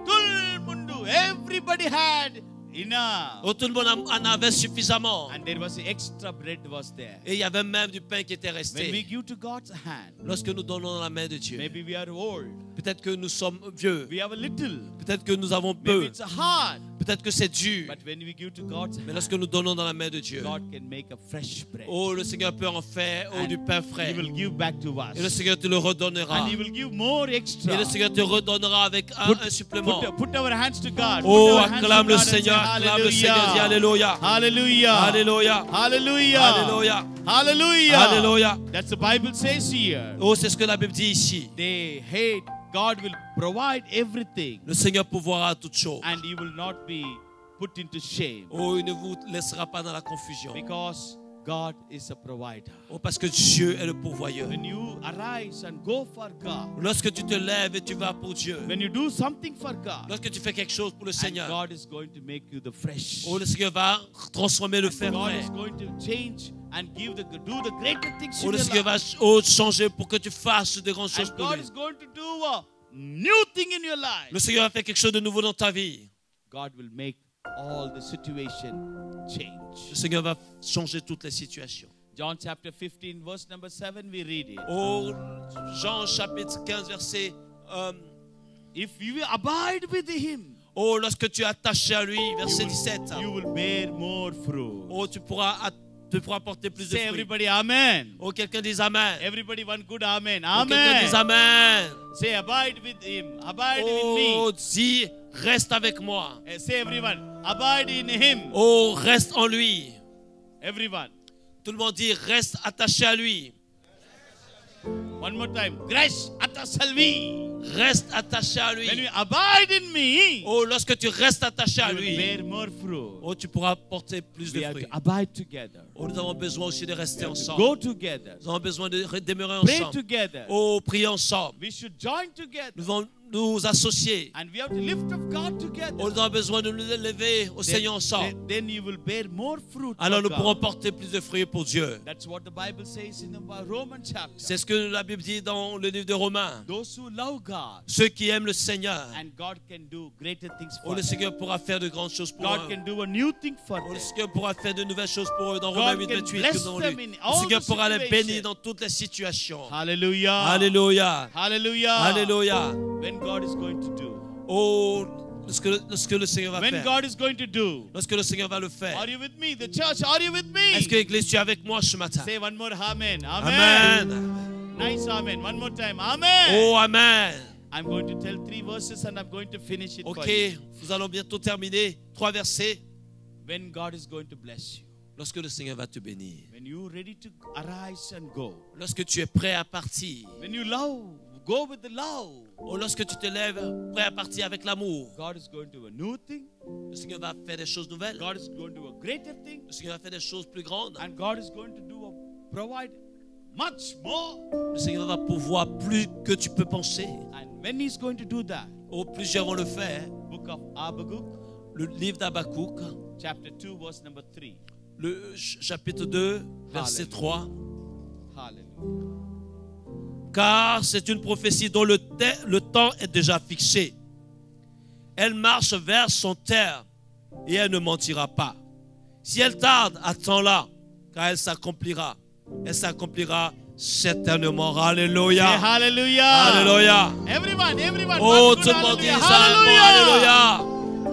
everybody had enough. Oh, tout le monde en avait suffisamment. And there was extra bread was there. Et il y avait même du pain qui était When we resté. give to God's hand, Lorsque nous donnons dans la main de Dieu, maybe we are old, peut-être que nous sommes vieux, we have a little, peut-être que nous avons maybe peu, it's hard. peut-être que c'est dur. But when we give to God's Mais hand, lorsque nous donnons dans la main de Dieu, God can make a fresh bread. oh, le Seigneur peut en faire And du pain He frais. will give back to us. Et le Seigneur te le redonnera. And He will give more extra. Et le Seigneur te redonnera avec un supplément. Put our hands to God. Oh, Put our hands acclame to le God and say Seigneur, acclame le Seigneur, dis Alléluia. Hallelujah. Alléluia. Hallelujah. Alléluia. Hallelujah. Alléluia. That's the Bible says here. Oh, c'est ce que la Bible dit ici. They hate. God will provide everything. Le Seigneur pourvoira toutes choses. And He will not be put into shame. Oh, il ne vous laissera pas dans la confusion. Because God is a provider. Oh, parce que Dieu est le pourvoyeur. When you arise and go for God, Lorsque tu te lèves et tu vas pour Dieu, when you do something for God, lorsque tu fais quelque chose pour le and Seigneur, God is going to make you the fresh. oh, le Seigneur va transformer le fer God frais. is going to change and do the greater things Oh, in le your Seigneur life. va changer pour que tu fasses de grandes choses And pour God lui. is going to do a new thing in your life. Le Seigneur va faire quelque chose de nouveau dans ta vie. God will make all the situation Le change. Seigneur va changer toutes les situations. John chapter 15 verse number 7 we read it. Oh, Jean chapitre 15 verset. If you abide with him, Oh, lorsque tu es attaché à lui, verset 17. you will bear more fruit. Oh, tu pourras porter plus de Say fruits. everybody amen. Oh, quelqu'un dise Amen. Everybody one good amen. Oh, quelqu'un dise Amen. Amen. Say abide with him. Abide Oh, with dis, reste avec moi. me. Say everyone. Abide in him. Oh, reste en lui. Everyone. Tout le monde dit, reste attaché à lui. One more time. Grace atasalvi. Reste attaché à lui. When you abide in me, Oh, lorsque tu restes attaché à you will lui, bear more fruit. oh, tu pourras porter plus de We have fruits. to abide together. Oh, nous avons besoin aussi de rester Go ensemble. together. Nous avons besoin de demeurer Pray ensemble. together. Oh, prier ensemble. We should join together. Nous devons nous associer. And we have to lift up God Oh, together. nous avons besoin de nous élever au Seigneur ensemble. Then you will bear more fruit. Alors for nous pourrons God. porter plus de fruits pour Dieu. That's what the Bible says in the Roman chapter. C'est ce que la Bible dit dans le livre de Romains. Those who love God, Ceux qui aiment le Seigneur, and God can do greater things oh, for le them. Seigneur pourra faire de grandes choses pour God eux. can do a new thing for Oh, le them. Seigneur pourra faire de nouvelles choses pour eux dans God Romains 8, can 28 bless que nous avons them lu. in Le all Seigneur the pourra les situations. bénir dans toutes les situations. Hallelujah. Alléluia. Hallelujah. Alléluia. When God is going to do. Oh, lorsque le Seigneur va When faire. God is going to do. Lorsque le Seigneur va le faire. Are you with me? The church, are you with me? Est-ce que l'Église, tu es avec moi ce matin? Say one more amen. Amen. Amen. Nice amen. One more time. Amen. Oh, Amen. I'm going to tell 3 verses and I'm going to finish it for Ok, you. nous allons bientôt terminer. 3 versets. When God is going to bless you. Lorsque le Seigneur va te bénir. When you're ready to arise and go. Lorsque tu es prêt à partir. When you love, go with the love. Oh, lorsque tu te lèves, prêt à partir avec l'amour. God is going to do a new thing. Le Seigneur va faire des choses nouvelles. God is going to do a greater thing. Le Seigneur va faire des choses plus grandes. And God is going to do provide much more. Le Seigneur va pouvoir plus que tu peux penser. And when He's going to do that, Plusieurs vont le faire. book of Habakkuk, Le livre d'Habakkuk, chapter 2, verse number 3. le chapitre 2, verset 3. Hallelujah. Car c'est une prophétie dont le temps est déjà fixé. Elle marche vers son terme et elle ne mentira pas. Si elle tarde, attends-la, car elle s'accomplira. Elle s'accomplira certainement. Alléluia. Say hallelujah. Alléluia. Everyone. Oh, one tout good le monde dit hallelujah. Alléluia.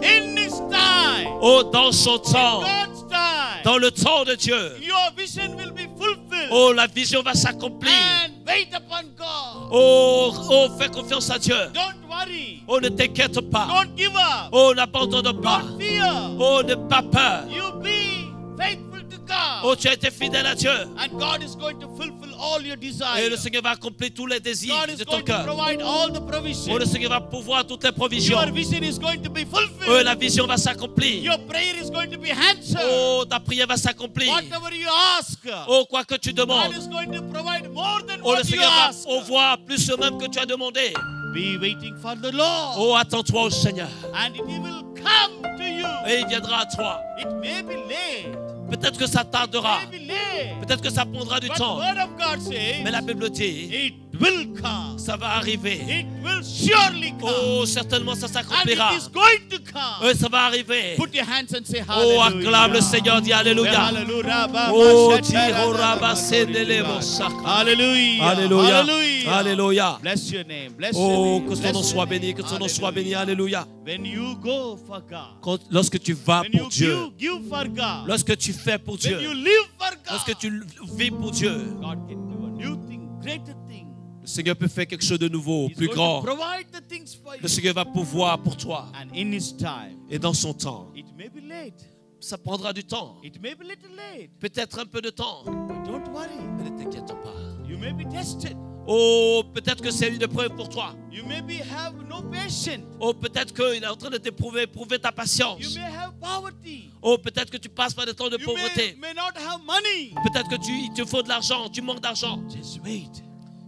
In His time, Oh, dans son temps, God's time, dans le temps de Dieu. your vision will be fulfilled. Oh, la vision va s'accomplir. And wait upon God. Oh, fais confiance à Dieu. Don't worry. Oh, ne t'inquiète pas. Don't give up. Oh, n'abandonne pas. Don't fear. Oh, n'aie pas peur. You be faithful to God. Oh, tu as été fidèle à Dieu. And God is going to fulfill all your Et desires. le Seigneur va accomplir tous les désirs God is de ton going to cœur. provide all the Oh, provisions. le Seigneur va pouvoir toutes les provisions. Your vision is going to be Oh, fulfilled. la vision va s'accomplir. Your prayer is going to be answered. Oh, ta prière va s'accomplir. Whatever you ask, Oh, quoi que tu God demandes. is going to provide more than Oh, le what you Seigneur va ask. pouvoir plus même que tu as demandé. Be waiting for the Lord. Oh, attends-toi au Seigneur. And He will come to you. Et il viendra à toi. It may be late. Peut-être que ça tardera. It may be late. Peut-être que ça prendra du But the temps. word of God says, Mais la Bible dit, it will come. ça va arriver. It will surely come. Oh, certainement ça And s'accomplira. it is going to come. Oui, ça va arriver. Put your hands and say Oh, hallelujah. acclame le Seigneur, dis Alléluia. Hallelujah. Oh, tiro rabasenele mosaka. Hallelujah. Alléluia. Hallelujah. Alléluia. Bless your name. Bless Oh, your name. que son Bless nom your soit name. béni, que son nom soit béni. Hallelujah. Alléluia. When you go for God, Lorsque tu vas when pour you Dieu, give for God, lorsque tu fais pour when you Dieu, live for God, lorsque tu vis pour Dieu, God can do a new thing, greater thing. le Seigneur peut faire quelque chose de nouveau, He's plus going grand. to provide the things for Le you. Seigneur va pouvoir pour toi. And in His time, Et dans son temps, it may be late. ça prendra du temps. It may be little late. Peut-être un peu de temps. But don't worry. Mais ne t'inquiète pas. You may be tested. Oh, peut-être que c'est une épreuve pour toi. You may have no patience. Oh, peut-être qu'il est en train de t'éprouver, prouver ta You patience. may have poverty. Oh, peut-être que tu passes par des temps de You pauvreté. may not have money. Peut-être que il te faut de l'argent, tu manques d'argent. Just wait.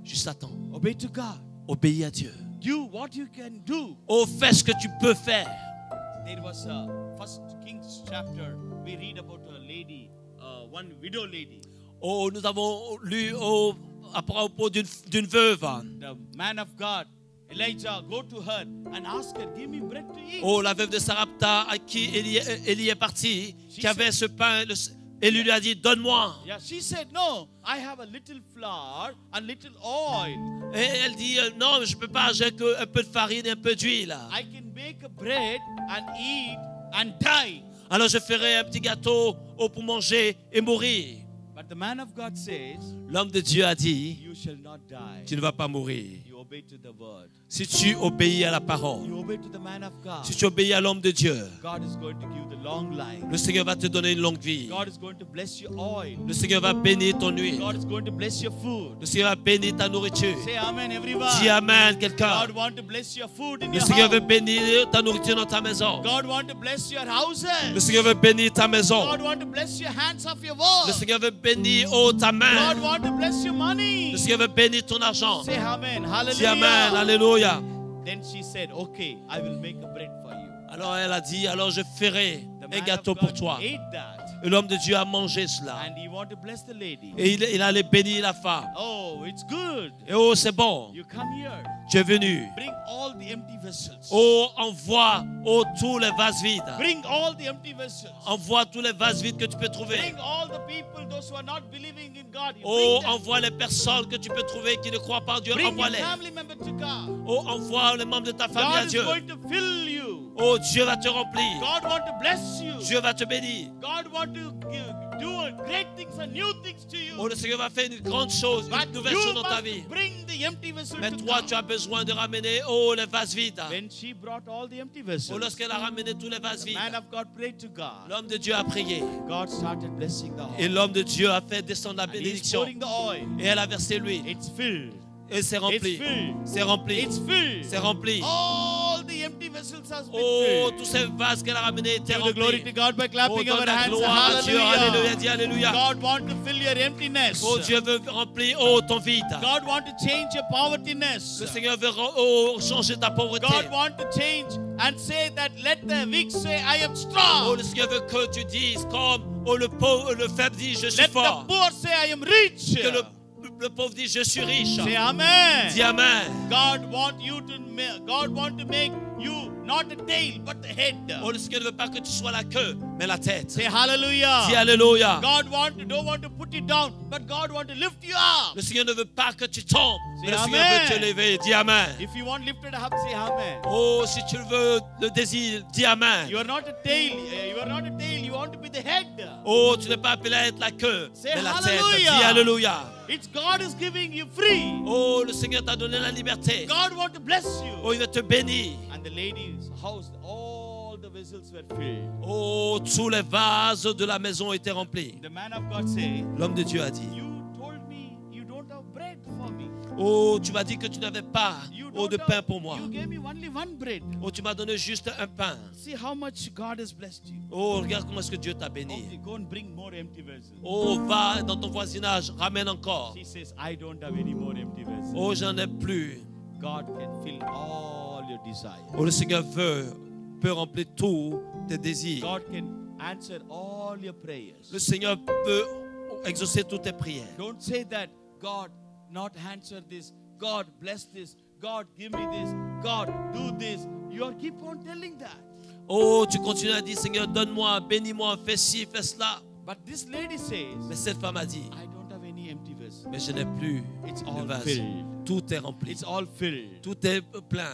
Juste attends. Obey to God. Obéis à Dieu. Do what you can do. Oh, fais ce que tu peux faire. There was a First Kings chapter. We read about a lady, one widow lady. Oh, nous avons lu à propos d'une veuve. The man of God, Elijah, go to her and ask her, give me bread to eat. Oh, la veuve de Sarepta à qui Élie est parti, qui avait ce pain. Élie lui a dit, donne-moi. Yeah, she said, no, I have a little flour and little oil. Et elle dit, non, je ne peux pas, j'ai qu'un peu de farine et un peu d'huile. I can bake a bread and eat and die. Alors je ferai un petit gâteau pour manger et mourir. But the man of God says, L'homme de Dieu a dit, you shall not die. tu ne vas pas mourir. You obey to the word. Si tu obéis à la parole, You obey to the man of God. si tu obéis à l'homme de Dieu, God is going to give the long life. le Seigneur va te donner une longue vie. God is going to bless your oil. Le Seigneur va bénir ton huile. God is going to bless your food. Le Seigneur va bénir ta nourriture. Say amen, everyone. Dis Amen, quelqu'un. God want to bless your food in Le your Seigneur veut house. bénir ta nourriture dans ta maison. God want to bless your houses. Le Seigneur veut bénir ta maison. God want to bless your hands of your Le work. Seigneur veut bénir ta God main. want to bless your money. Le Seigneur veut bénir ton argent. Say amen. Dis Amen, Hallelujah. alléluia. Then she said, okay, I will make a bread for you. Alors elle a dit, alors je ferai The un man gâteau of pour God toi. ate that. Et l'homme de Dieu a mangé cela. And he want to bless the lady. Et il allait bénir la femme. Oh, it's good. Et oh, c'est bon. You come here. Tu es venu. Bring all the empty vessels. Oh, envoie tous les vases vides. Bring all the empty vessels. Envoie tous les vases vides que tu peux trouver. Bring all the people, those who are not believing in God. You Oh, bring them. envoie les personnes que tu peux trouver qui ne croient pas en Dieu. Bring your Envoie-les. family member to God. Oh, envoie les membres de ta famille à God is Dieu. going to fill you. Oh, Dieu va te remplir. God want to bless you. Dieu va te bénir. God want to do great things and new things to you. Oh, le Seigneur va faire une grande chose, But une nouvelle you chose dans ta must vie. bring the empty vessel Mais to toi, God. tu as besoin de ramener, les vases vides. When she brought all the empty Oh, vessels, lorsqu'elle a ramené tous les vases the vides, man of God prayed to God. l'homme de Dieu a prié. God started blessing the Et oil. l'homme de Dieu a fait descendre la And he's bénédiction. pouring the oil. Et elle a versé l'huile. It's filled. Et c'est It's rempli. filled. C'est rempli. It's filled. C'est rempli. All the empty vessels vessels has been Oh, filled. tous ces vases qu'elle a ramenés étaient Give the glory remplis. to God by Oh, clapping donne our la hands. gloire à Dieu. Alléluia. Dis Alléluia. God wants to fill your emptiness. Oh, Dieu veut remplir ton vide. God wants to change your povertiness. Le Seigneur veut changer ta pauvreté. God wants to change and say that let the weak say I am Oh, strong. le Seigneur veut que tu dises comme le pauvre, le faible dit je suis Let the fort. poor say I am rich. Que le pauvre dit je suis riche. Say amen. Dis amen. God wants to make you not the tail but the head. Oh, le Seigneur ne veut pas que tu sois la queue, mais la tête. Say hallelujah. Dis alléluia. God don't want to put you down, but God wants to lift you up. Le Seigneur ne veut pas que tu tombes, mais le Say Seigneur amen. veut te lever. Dis amen. If you want lifted up, say amen. Oh, si tu veux le désir, dis amen. You are not a tail. You are not a tail. You want to be the head. Oh, tu n'es pas appelé à être la queue, Say mais la tête. hallelujah. Dis alléluia. It's God is giving you free. Oh, le Seigneur t'a donné la liberté. God wants to bless you. Oh, il veut te bénir. And the lady's house, all the vessels were filled. Oh, tous les vases de la maison étaient remplis. The man of God said, L'homme de Dieu a dit, you told me you don't have bread for me. oh, tu m'as dit que tu n'avais pas You de don't pain have- pour moi. You gave me only one bread. Oh, tu m'as donné juste un pain. See how much God has blessed you. Oh, regarde comment est-ce que Dieu t'a béni. Okay, go and bring more empty vessels. Oh, va dans ton voisinage, ramène encore. She says, I don't have any more empty vessels. Oh, j'en ai plus. God can fill all your desires. Oh, le Seigneur peut remplir tous tes désirs. God can answer all your prayers. Le Seigneur peut exaucer toutes tes prières. Don't say that God not answer this, God bless this, God give me this, God do this. You are keep on telling that. Oh, tu continues à dire, Seigneur, donne-moi, bénis-moi, fais ci, fais cela. But this lady says, Mais cette femme a dit, I don't have any empty vessels. mais je n'ai plus It's de all vase. filled. Tout est rempli. It's all filled. Tout est plein.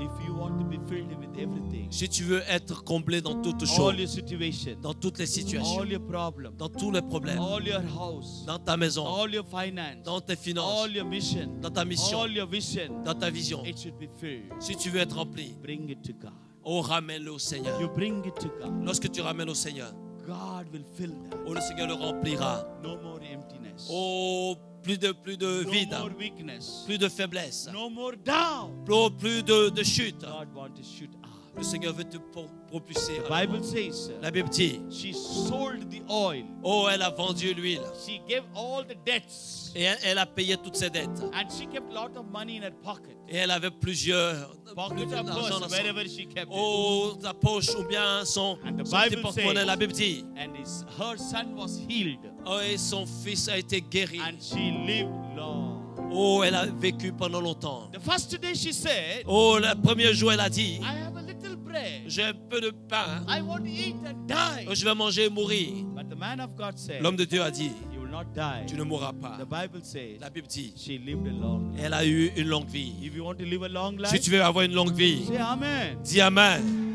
If you want to be filled with everything, Si tu veux être comblé dans toutes all choses, your situation, dans toutes les situations, all your problems, dans tous les problèmes, all your house, dans ta maison, all your finance, dans tes finances, all your mission, dans ta mission, all your vision, dans ta vision, it should be filled. si tu veux être rempli, Bring it to God. oh, ramène-le au Seigneur. You bring it to God. Lorsque tu ramènes au Seigneur, God will fill that. oh, le Seigneur le remplira. No more emptiness. Oh, plus de no vide, more weakness. plus de faiblesse, No more down. oh, plus de chute. God wants to shoot up. Le Seigneur veut te propulser. The Bible says La Bible dit, she sold the oil. oh, elle a vendu l'huile She gave all the debts. et elle a payé toutes ses dettes. And she kept a lot of money in her pocket. Et elle avait plusieurs Pocket of d'argent purse, dans son, wherever she kept it. oh, sa poche ou bien son And the petit Bible porte-monnaie. says- La Bible dit, And her son was healed. oh, et son fils a été guéri. And she lived long. Oh, elle a vécu pendant longtemps. The first day she said, Oh, le premier jour, elle a dit, I have a little bread. j'ai un peu de pain. I want to eat and die. Oh, je vais manger et mourir. But the man of God said, L'homme de Dieu a dit, you will not die. tu ne mourras pas. The Bible says La Bible dit, she lived a long life. elle a eu une longue vie. If you want to live a long Si life, tu veux avoir une longue vie, say amen. dis Amen.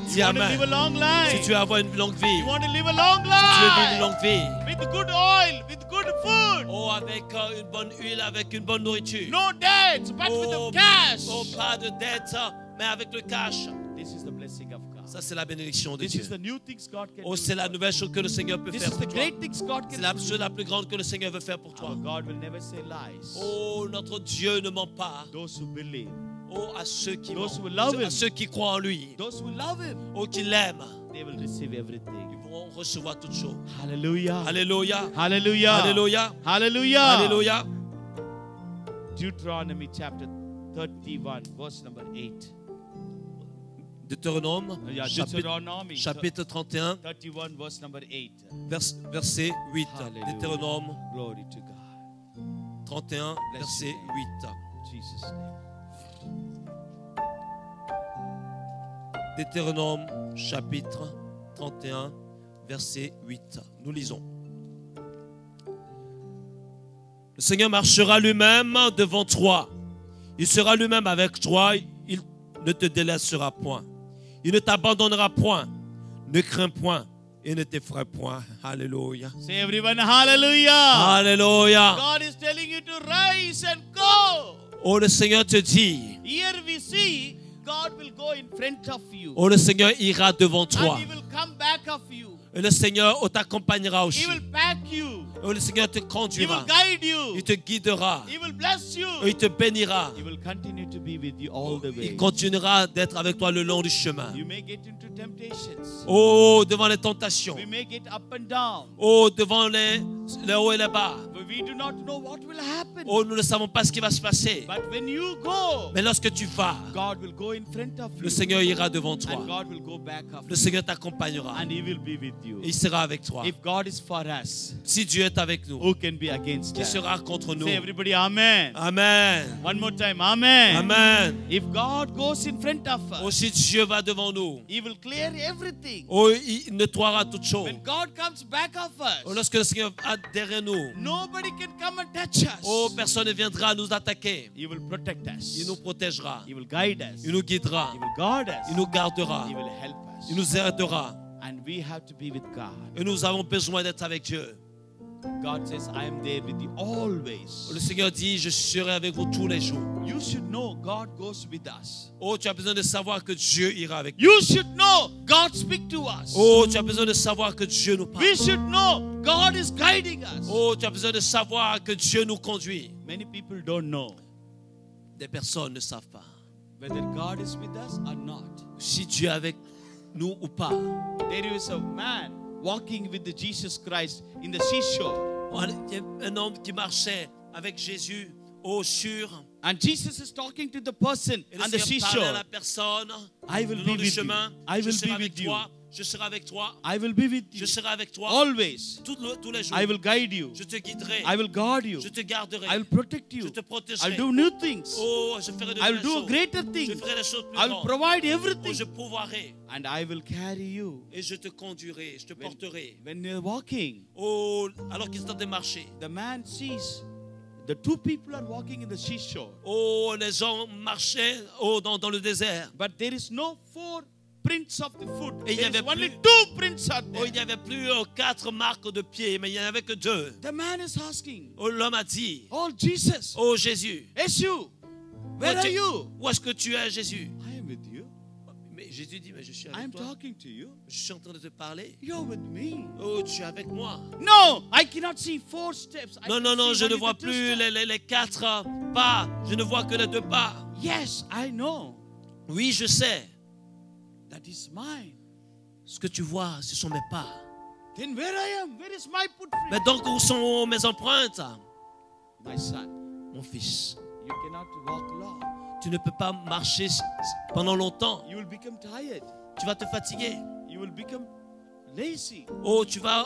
Dis You want to live a Amen. long life. Si tu veux avoir une longue vie, You want to live a long tu veux vivre une life. longue vie, With good oil, with good food. oh, avec une bonne huile, avec une bonne nourriture. No debts, but with Oh, the cash. oh, pas de dette, mais avec le cash. This is the blessing of God. Ça, c'est la bénédiction de This Dieu. is the new things God can Oh, do. c'est la nouvelle chose que le Seigneur peut This faire is pour the toi. great things God C'est can la do. chose la plus grande que le Seigneur veut faire pour toi. Our God will never say lies. Oh, notre Dieu ne ment pas. Those who believe, Oh, à ceux qui Those mentent, who love à him. ceux qui croient en lui, those who love Him, oh, qui l'aiment, they will receive ils everything. vont recevoir toutes choses. Hallelujah. Alléluia. Hallelujah. Alléluia. Hallelujah. Alléluia. Deuteronomy chapter 31, verse number 8. Deutéronome, Yeah, chapitre, Deuteronomy chapitre 31, 31, verse number 8. verset 8. Hallelujah. Deutéronome Glory to God. 31, Bless verset your name. 8. Jesus' name. Deutéronome, chapitre 31, verset 8. Nous lisons. Le Seigneur marchera lui-même devant toi. Il sera lui-même avec toi. Il ne te délaissera point. Il ne t'abandonnera point. Ne crains point et ne t'effraie point. Alléluia. Say everyone, hallelujah. Alléluia. God is telling you to rise and go. Oh, le Seigneur te dit. Here we see God will go in front of you. Oh, le Seigneur ira devant toi. And He will come back of you. Et le Seigneur t'accompagnera He aussi. will back you. Et le Seigneur te He will conduira. guide you. Il te guidera. He will bless you. Et il te bénira. He will continue to be with you all the way. Il continuera d'être avec toi le long du chemin. You may get into temptations. Oh, devant les tentations. We may get up and down. Oh, devant les hauts et les bas. But we do not know what will happen. Oh, nous ne savons pas ce qui va se passer. But when you go, Mais lorsque tu vas, God will go in front of you. le Seigneur ira devant And toi. God will go back of Le you. Seigneur t'accompagnera. And He will be with you. Et il sera avec toi. If God is for us, Si Dieu est avec nous, who can be against qui us? sera contre nous? Say everybody, Amen. Amen. One more time, Amen. Amen. If God goes in front of us, Oh, si Dieu va devant nous, He will clear everything. oh, il nettoiera toutes choses. When God comes back of Oh, us, lorsque le Seigneur est derrière nous, nobody can come and touch us. oh, personne ne viendra nous attaquer. He will protect us. Il nous protégera. He will guide us. Il nous guidera. He will guard us. Il nous gardera. He will help us. Il nous aidera. And we have to be with God. Et nous avons besoin d'être avec Dieu. God says, I am there with you always. Le Seigneur dit, je serai avec vous tous les jours. You should know God goes with us. Oh, tu as besoin de savoir que Dieu ira avec nous. You should know God speaks to us. Oh, tu as besoin de savoir que Dieu nous parle. We should know God is guiding us. Oh, tu as besoin de savoir que Dieu nous conduit. Many people don't know Des personnes ne savent pas whether God is with us or not. si Dieu est avec nous ou pas. There is a man walking with the Jesus Christ in the seashore. Il y a un homme qui marchait avec Jésus sur And Jesus is talking to the person et le on the Seigneur parlait à seashore. la personne I will le be long du with you. chemin. I Je will serai be avec with you. toi. Je serai avec toi. I will be with Je you. serai avec toi Always. tous les jours. I will guide you. Je te guiderai. I will guard you. Je te garderai. I will protect Je you. te I'll protégerai. do new things. Oh, je ferai de I will nouvelles do choses. greater Je things. ferai des choses plus I will grandes. provide Oh, everything. je pourvoirai And I will carry you. et je te conduirai, je te porterai. When you're walking, Oh, alors qu'ils sont en train de marcher. the man sees the two people are walking in the seashore. Oh, les gens marchaient dans le désert. But there is no four prints of the foot. Et il y There is avait only plus- two prints are Oh, there. il n'y avait plus 4 marques de pieds, mais il n'y en avait que 2. The man is asking, Oh, l'homme a dit, oh Jesus, oh Jésus, Yeshua, where are you? où est-ce que tu es, Jésus? I am with you. Mais Jésus dit, mais je suis I avec am toi. talking to you. Je suis en train de te parler. You're with me. Oh, tu es avec moi. No, I cannot see four steps. I Non, can non, non, see je ne only vois the two plus steps. les 4 pas. Je ne vois que les 2 pas. Yes, I know. Oui, je sais. That is mine. Ce que tu vois, ce sont mes pas. Then where I am? Where is my footprint? Mais donc, où sont mes empreintes? My son, Mon fils, you cannot walk long. tu ne peux pas marcher pendant longtemps. You will become tired. Tu vas te fatiguer. You will become lazy. Oh, tu vas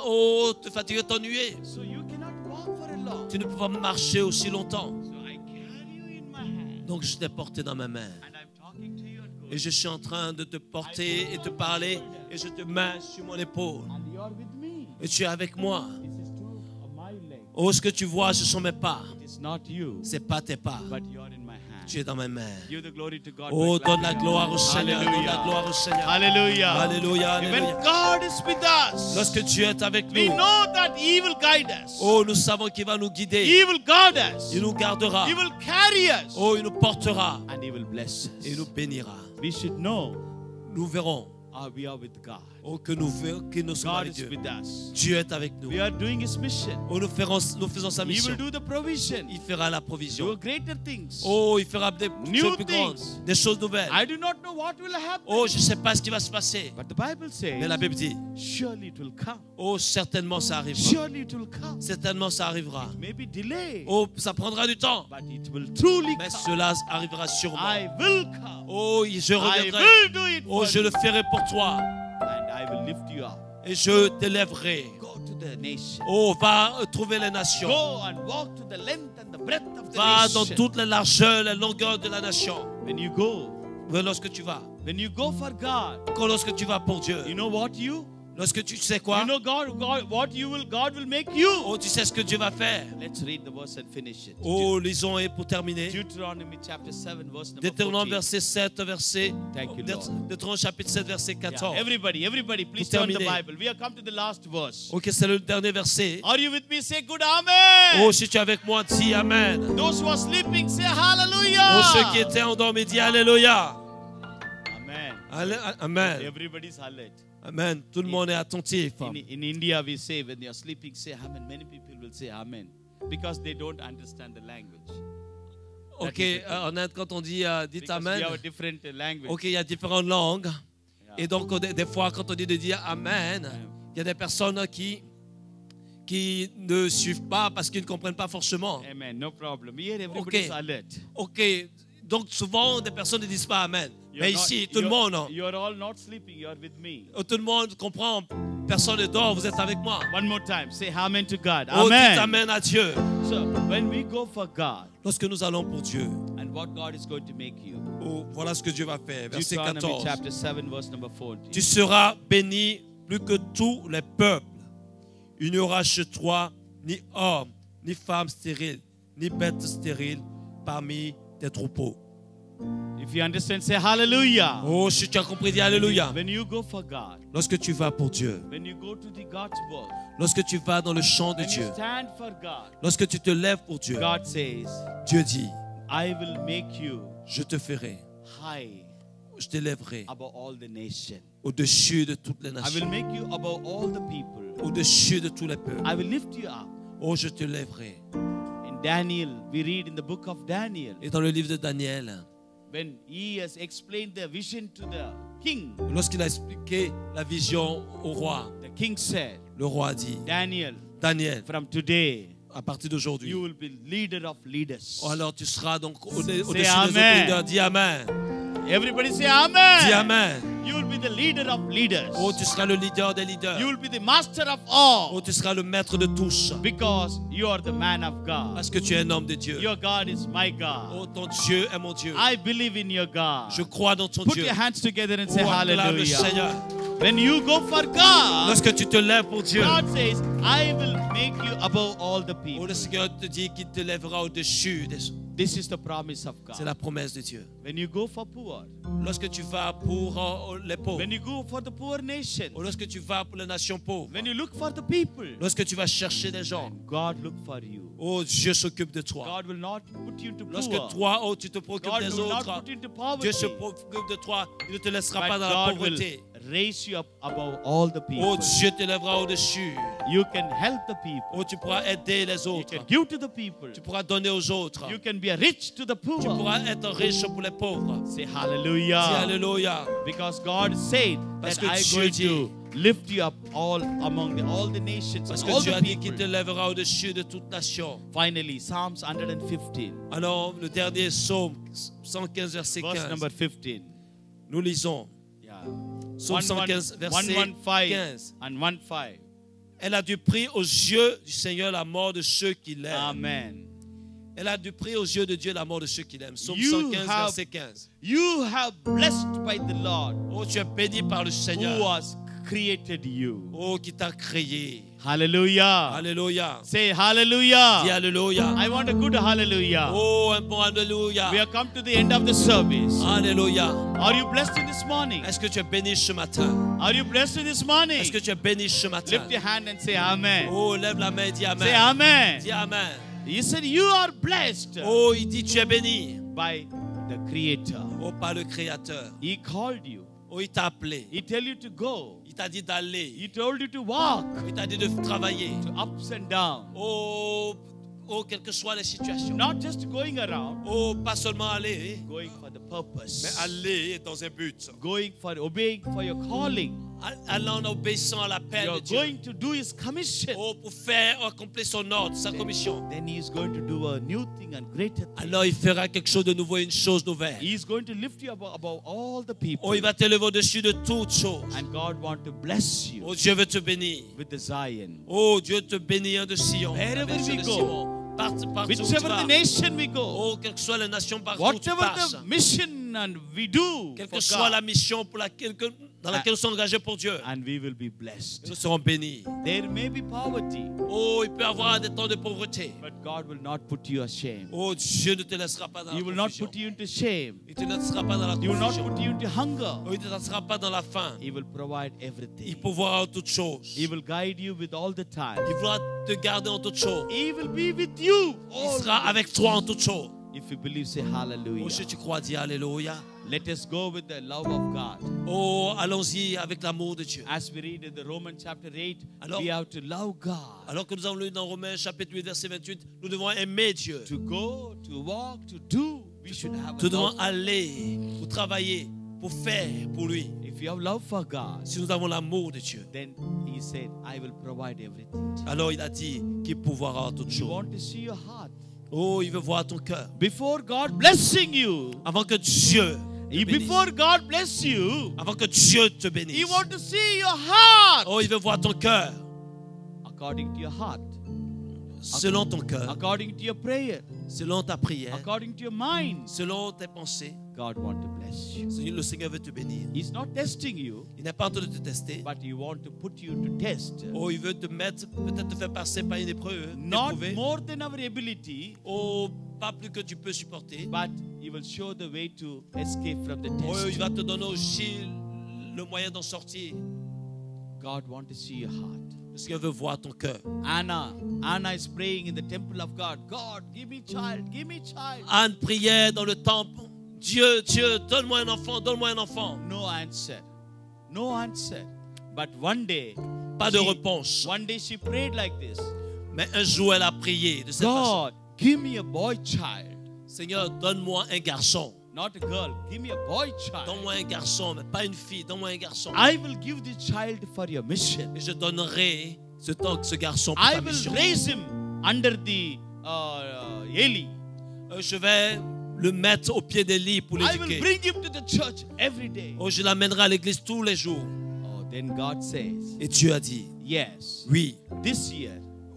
te fatiguer, t'ennuyer. So you cannot walk for a long. Tu ne peux pas marcher aussi longtemps. So I carry you in my hand. Donc, je t'ai porté dans ma main. And I'm talking to you and Et going. je suis en train de te porter et te parler. Et je te mets sur mon épaule. And you are with me. Et tu es avec moi. This is two of my legs. Oh, ce que tu vois, ce sont mes pas. It is not you, Ce n'est pas tes pas. but you are in my hand. Tu es dans mes mains. Give the glory to God. Oh, by donne la clapping. gloire au Seigneur. Donne la Hallelujah. gloire au Seigneur. Hallelujah. Alléluia, When alléluia. God is with us, Lorsque Dieu est avec we nous, know that He will guide us. oh, nous savons qu'il va nous guider. He will guard us. Il nous gardera. He will carry us. Oh, il nous portera. And He will bless Et il nous us. bénira. We should know Nous verrons we are with God. oh, que nous sommes God avec is Dieu. with us. Dieu est avec nous. We are doing His mission. Oh, nous faisons sa He mission. will do the provision. Il fera la Do provision. greater things. Oh, il fera des New choses plus grandes, things. des choses nouvelles. I do not know what will happen. Oh, je ne sais pas ce qui va se passer. But the Bible Mais la says, Bible dit, surely it will come. oh, certainement ça arrivera. Surely it will come. Certainement ça arrivera. Maybe delay, Oh, ça prendra du temps. but it will truly Mais come. cela arrivera sûrement. I will come. Oh, je I reviendrai. will do it Oh, for je you. le ferai pour toi. And I will lift you up. Et je t'élèverai. Go to the nation. Oh, va trouver les nations. Go and walk to the length and the breadth of the Va dans nation. toute la largeur, la longueur de la nation. When you go, Lorsque tu vas. for God, Lorsque tu vas pour Dieu. you know what you? Lorsque tu sais quoi? You know God will make you. Oh, tu sais ce que Dieu va faire. Let's read the verse and finish it. Oh, lisons et pour terminer. Deuteronomy chapter 7 verse number Deutéronome 14. verset 7, verset. Thank you, Lord. Deutéronome chapitre 7, verset 14. Yeah, everybody, please Pour turn the terminer. Bible. We have come to the last verse. Ok, c'est le dernier verset. Are you with me? Say good amen. Oh, si tu es avec moi, dis Amen. Those who are sleeping, say Oh, hallelujah. ceux qui étaient endormis, dis Alléluia. Amen. Amen. Everybody's silent. Amen. Tout le monde est attentif. In India, we say when you are sleeping, say Amen. Many people will say Amen because they don't understand the language. Ok, en Inde, quand on dit dites Because Amen, we have a different language. ok, il y a différentes langues. Et donc, des fois, quand on dit de dire Amen, il y a des personnes qui ne suivent pas parce qu'ils ne comprennent pas forcément. Amen. No problem. Here everybody is alert. Ok, donc souvent, des personnes ne disent pas Amen. Mais ici, tout le monde, You are all not sleeping. You are with me. tout le monde comprend. Personne ne dort, vous êtes avec moi. One more time. Say Amen to God. Oh, dites Amen. Amen à Dieu. So when we go for God, Lorsque nous allons pour Dieu, and what God is going to make you. oh, voilà ce que Dieu va faire. Verset Deuteronomy 14. chapter 7, verse number 14. Tu seras béni plus que tous les peuples. Il n'y aura chez toi ni homme, ni femme stérile, ni bête stérile parmi tes troupeaux. If you understand, say hallelujah. Oh, si tu as compris, dis Alléluia. When you go for God, Lorsque tu vas pour Dieu, when you go to the God's work, lorsque tu vas dans le champ de when you Dieu, stand for God, lorsque tu te lèves pour Dieu, God says, Dieu dit, I will make you je te ferai, high je t'élèverai above all the nations. au-dessus de toutes les I will nations, make you above all the people. au-dessus de tous les peuples. I will lift you up. Oh, je te lèverai. In Daniel, we read in the book of Daniel, Et dans le livre de Daniel, when he has explained the vision to the king, lorsqu'il a expliqué la vision au roi, the king said, le roi a dit, Daniel, Daniel, from today, à partir d'aujourd'hui, you will be leader of leaders. oh, alors tu seras donc au-dessus des autres Amen. leaders. Dis Amen. Everybody say Amen. Dis Amen. You will be the leader of leaders. Oh, tu seras le leader des leaders. You will be the master of all. Oh, tu seras le maître de tous. Because you are the man of God. Parce que tu es un homme de Dieu. Your God is my God. Oh, ton Dieu est mon Dieu. I believe in your God. Je crois dans ton Put Dieu. your hands together and say Oh, acclame le hallelujah. Seigneur. When you go for God, Lorsque tu te lèves pour Dieu, God says, I will make you above all the oh, people. le Seigneur te dit qu'il te lèvera au-dessus. This is the promise of C'est God. la promesse de Dieu. When you go for poor, Lorsque tu vas pour les pauvres, when you go for the poor nation, ou lorsque tu vas pour les nations pauvres, when you look for the people, lorsque tu vas chercher des gens, God look for you. oh, Dieu s'occupe de toi. God will not put you into Lorsque poor. toi, oh, tu te préoccupes God des will not autres, put you into poverty. Dieu se préoccupe de toi, il ne te laissera But pas dans la God will pauvreté. raise you up above all the people. Oh, Dieu te lèvera au-dessus. You can help the people. Oh, tu pourras aider les You autres. can give to the people. Tu pourras donner aux autres. You can be rich to the poor. Tu pourras être riche pour les pauvres. Say Dis hallelujah. Alléluia. Because God said Parce that que I'm Dieu going dit- to lift you up all among all the nations, Parce and que all Dieu the a dit qu'il te people. lèvera au-dessus de toute nation. Finally, Psalms 115, Alors, le dernier psaume, 115, verset verse 15. number 15. Nous lisons. Yeah. Psaume 115, verset 115 15. and 1:5. Elle a du prix aux yeux du Seigneur la mort de ceux qui l'aiment. Amen. Elle a du prix aux yeux de Dieu la mort de ceux qui l'aiment. Psaume You 115, have- verset 15. You have blessed by the Lord Oh, tu es béni par le who Seigneur. has created you. Oh, qui t'a créé. Hallelujah. Alléluia. Say Dis hallelujah. Alléluia. I want a good hallelujah. Oh, un bon Alléluia. We have come to the end of the service. Alléluia. Are you blessed in this morning? Est-ce que tu es béni ce matin? Are you blessed in this morning? Est-ce que tu es béni ce matin? Lift your hand and say amen. Oh, lève la main et dis Amen. Say amen. Dis Amen. He said you are blessed Oh, il dit tu es béni. by the Creator. Oh, par le Créateur. He called you. Oh, il t'a appelé. He tell you to go. Il t'a dit d'aller. He told you to walk, Il t'a dit de travailler. to ups and downs. Oh, quelles que soient les situations. Not just going around, Oh, pas seulement aller, going for the mais purpose. aller dans un but. Going for obeying for your calling. Allant en obéissant à l'appel You're de Dieu. going to do His commission. Oh, pour faire accomplir son ordre, sa commission. Then He is going to do a new thing and greater thing. Alors il fera quelque chose de nouveau, une chose nouvelle. He is going to lift you above all the people. Oh, il va te lever au-dessus de toutes choses. And God want to bless you Oh, Dieu veut te bénir. with the Zion. Oh, Dieu te bénit de Sion. Wherever La version we de go. Simon. Partout où tu Whichever vas. the nation we go, Oh, quelle que soit la nation partout où tu whatever passes. the mission and we do Quelle for que soit la God, mission dans laquelle nous sommes engagés pour Dieu. and we will be blessed. Nous serons bénis. There may be poverty, Oh, il peut y avoir des temps de pauvreté. but God will not put you ashamed. Oh, Dieu ne te laissera pas dans He la will not confusion. put you into shame. Il ne te laissera pas dans la He will not confusion. put you into hunger. Oh, il ne te laissera pas dans la faim. He will provide Il everything. pourvoira toutes choses. He will guide you with all the time. Il voudra te garder en toutes choses. He will be with you. Il sera avec toi en toutes choses. If you believe, say Oh, hallelujah. si tu crois, dis Alléluia. Let us go with the love of God. Oh, allons-y avec l'amour de Dieu. As we read in the Romans chapter 8, Alors- we have to love God. Alors que nous avons lu dans Romains chapitre 8, verset 28, nous devons aimer Dieu. To go, to walk, to do, we should have a Nous devons love. aller pour travailler, pour faire pour lui. If you have love for God, Si nous avons l'amour de Dieu, then He said, I will provide everything. alors il a dit qu'il pourvoira toutes You choses. want to see your heart. Oh, il veut voir ton cœur. Before God blessing you, Avant que Dieu te bénisse. before God bless you, Avant que Dieu te He bénisse. want to see your heart. Oh, il veut voir ton cœur. According to your heart, Selon ton cœur. according to your prayer, Selon ta prière. according to your mind, Selon tes pensées. God want to bless you. Le Seigneur veut te bénir. He's not testing you, Il n'est pas en train de te tester. but He want to put you to test. Oh, il veut te mettre, peut-être te faire passer par une épreuve. Not T'éprouver. more than our ability, Oh, pas plus que tu peux supporter. but He will show the way to escape from the Oh, il test. va te donner aussi le moyen d'en sortir. God want to see your heart. Le Seigneur veut voir ton cœur. Anna is praying in the temple of God. God, give me child, give me child. Anne priait dans le temple. Dieu, Dieu, donne-moi un enfant, donne-moi un enfant. No answer. No answer. But one day, Pas de réponse. one day she prayed like this. Mais un jour, elle a prié de cette façon. God, give me a boy child. Seigneur, donne-moi un garçon. Not a girl. Give me a boy child. Donne-moi un garçon, mais pas une fille. Donne-moi un garçon. I will give this child for your mission. Et je donnerai ce garçon pour I ta will mission. raise him under the Eli. Je vais le mettre au pied des lits pour I will l'éduquer. bring him to the church every day. Oh, je l'amènerai à l'église tous les jours. Oh, then God says, Et Dieu a dit, yes, oui, this year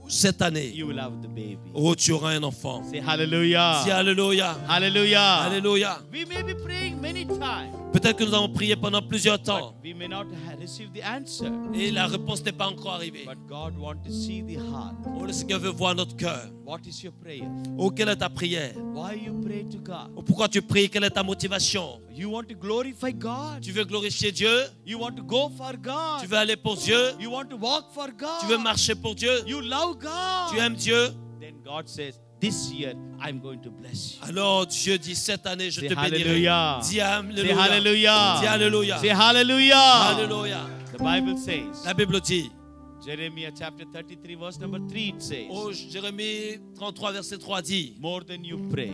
cette année, you will have the baby. oh, tu auras un enfant. Say hallelujah. Dis Alléluia. Hallelujah. Alléluia. We may be praying many times, Peut-être que nous avons prié pendant plusieurs temps. but we may not receive the answer. Et la réponse n'est pas encore arrivée. But God wants to see the heart. Oh, le Seigneur veut voir notre cœur. What is your prayer? Oh, quelle est ta prière? Why you pray to God? Oh, pourquoi tu pries? Quelle est ta motivation? You want to glorify God. Tu veux glorifier Dieu? You want to go for God. Tu veux aller pour Dieu? You want to walk for God. Tu veux marcher pour Dieu? You love God. Tu aimes Dieu? Then God says, this year I'm going to bless you. Alors Dieu dit, cette année, je Say te bénirai. hallelujah. Dis Say Alléluia. hallelujah. Dis Alléluia. Say hallelujah. Alléluia. The Bible says, La Bible dit, Jeremiah chapter 33 verse number 3 it says, oh, Jérémie 33, verset 3 dit, more than you pray,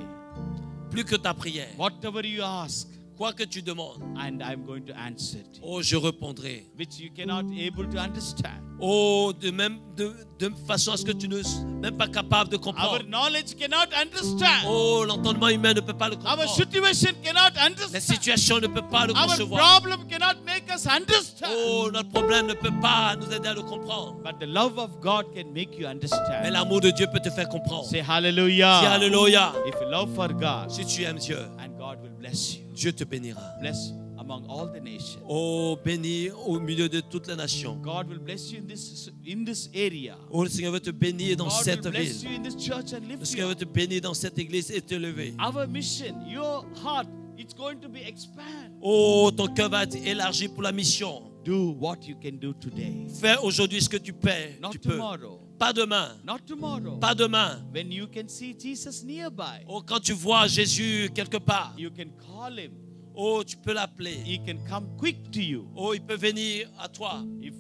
plus que ta prière, whatever you ask, quoi que tu demandes, and I'm going to answer it. oh, je répondrai. Which you cannot able to understand. Oh, de façon à ce que tu ne sois même pas capable de Our comprendre. knowledge cannot understand. Oh, l'entendement humain ne peut pas le Our comprendre. situation cannot La understand. situation ne peut pas le Our concevoir. problem cannot make us understand. Oh, notre problème ne peut pas nous aider à le comprendre. But the love of God can make you Mais understand. l'amour de Dieu peut te faire comprendre. Say Dis hallelujah. Alléluia. If you love for God, Si tu aimes Dieu, and God will bless you. Dieu te bénira. Bless among all the nations. Oh, béni au milieu de toutes les nations. God will bless you in this area. Oh, le Seigneur veut te bénir dans God will cette bless ville. you in this church and Le lift Seigneur you veut te up. bénir dans cette église et te lever. Our mission, your heart, it's going to be expand. Oh, ton cœur va être élargi pour la mission. Do what you can do today. Fais aujourd'hui ce que tu peux. Not Tu peux. tomorrow. Pas demain. Not tomorrow. Pas demain. When you can see Jesus nearby, Oh, quand tu vois Jésus quelque part, you can call him. oh, tu peux l'appeler. He can come quick to you. Oh, il peut venir à toi. If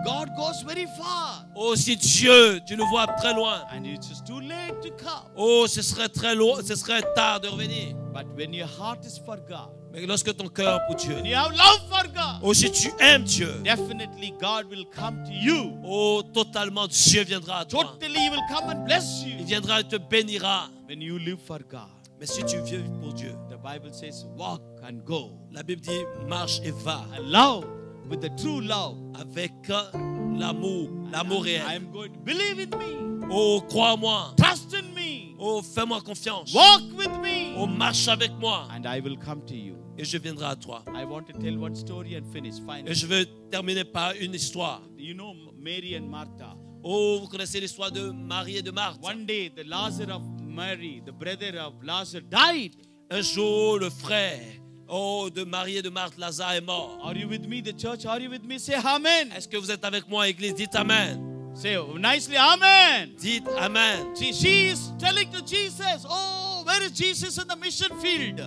God goes very far Oh, si Dieu, tu le vois très loin. and it's just too late to come. Oh, ce serait très loin, ce serait tard de revenir. But when your heart is for God, Mais lorsque ton cœur est pour Dieu, when you have love for God, oh, si tu aimes Dieu, definitely God will come to you. oh, totalement, Dieu viendra à toi. Totally He will come and bless Il you viendra et te bénira. when you live for God. Mais si tu vis pour Dieu, The Bible says, walk and go. la Bible dit, marche et va And love with the true love. avec l'amour réel. I am going to believe in me. Oh, crois-moi. Trust in me. Oh, fais-moi confiance. Walk with me. Oh, marche avec moi And I will come to you. et je viendrai à toi. I want to tell one story and finish. Et Finally, je vais terminer par une histoire. you know Mary and Martha. Oh, vous connaissez l'histoire de Marie et de Marthe. One day, the Lazarus of Mary, the brother of Lazarus, died. Un jour, le frère de Marie et de Marthe, Lazare, est mort. Are you with me, the church? Are you with me? Say Amen. Est-ce que vous êtes avec moi, Église? Dites Amen. Say nicely, Amen. Dites Amen. See, she is telling to Jesus, oh, Oh, where is Jesus in the mission field?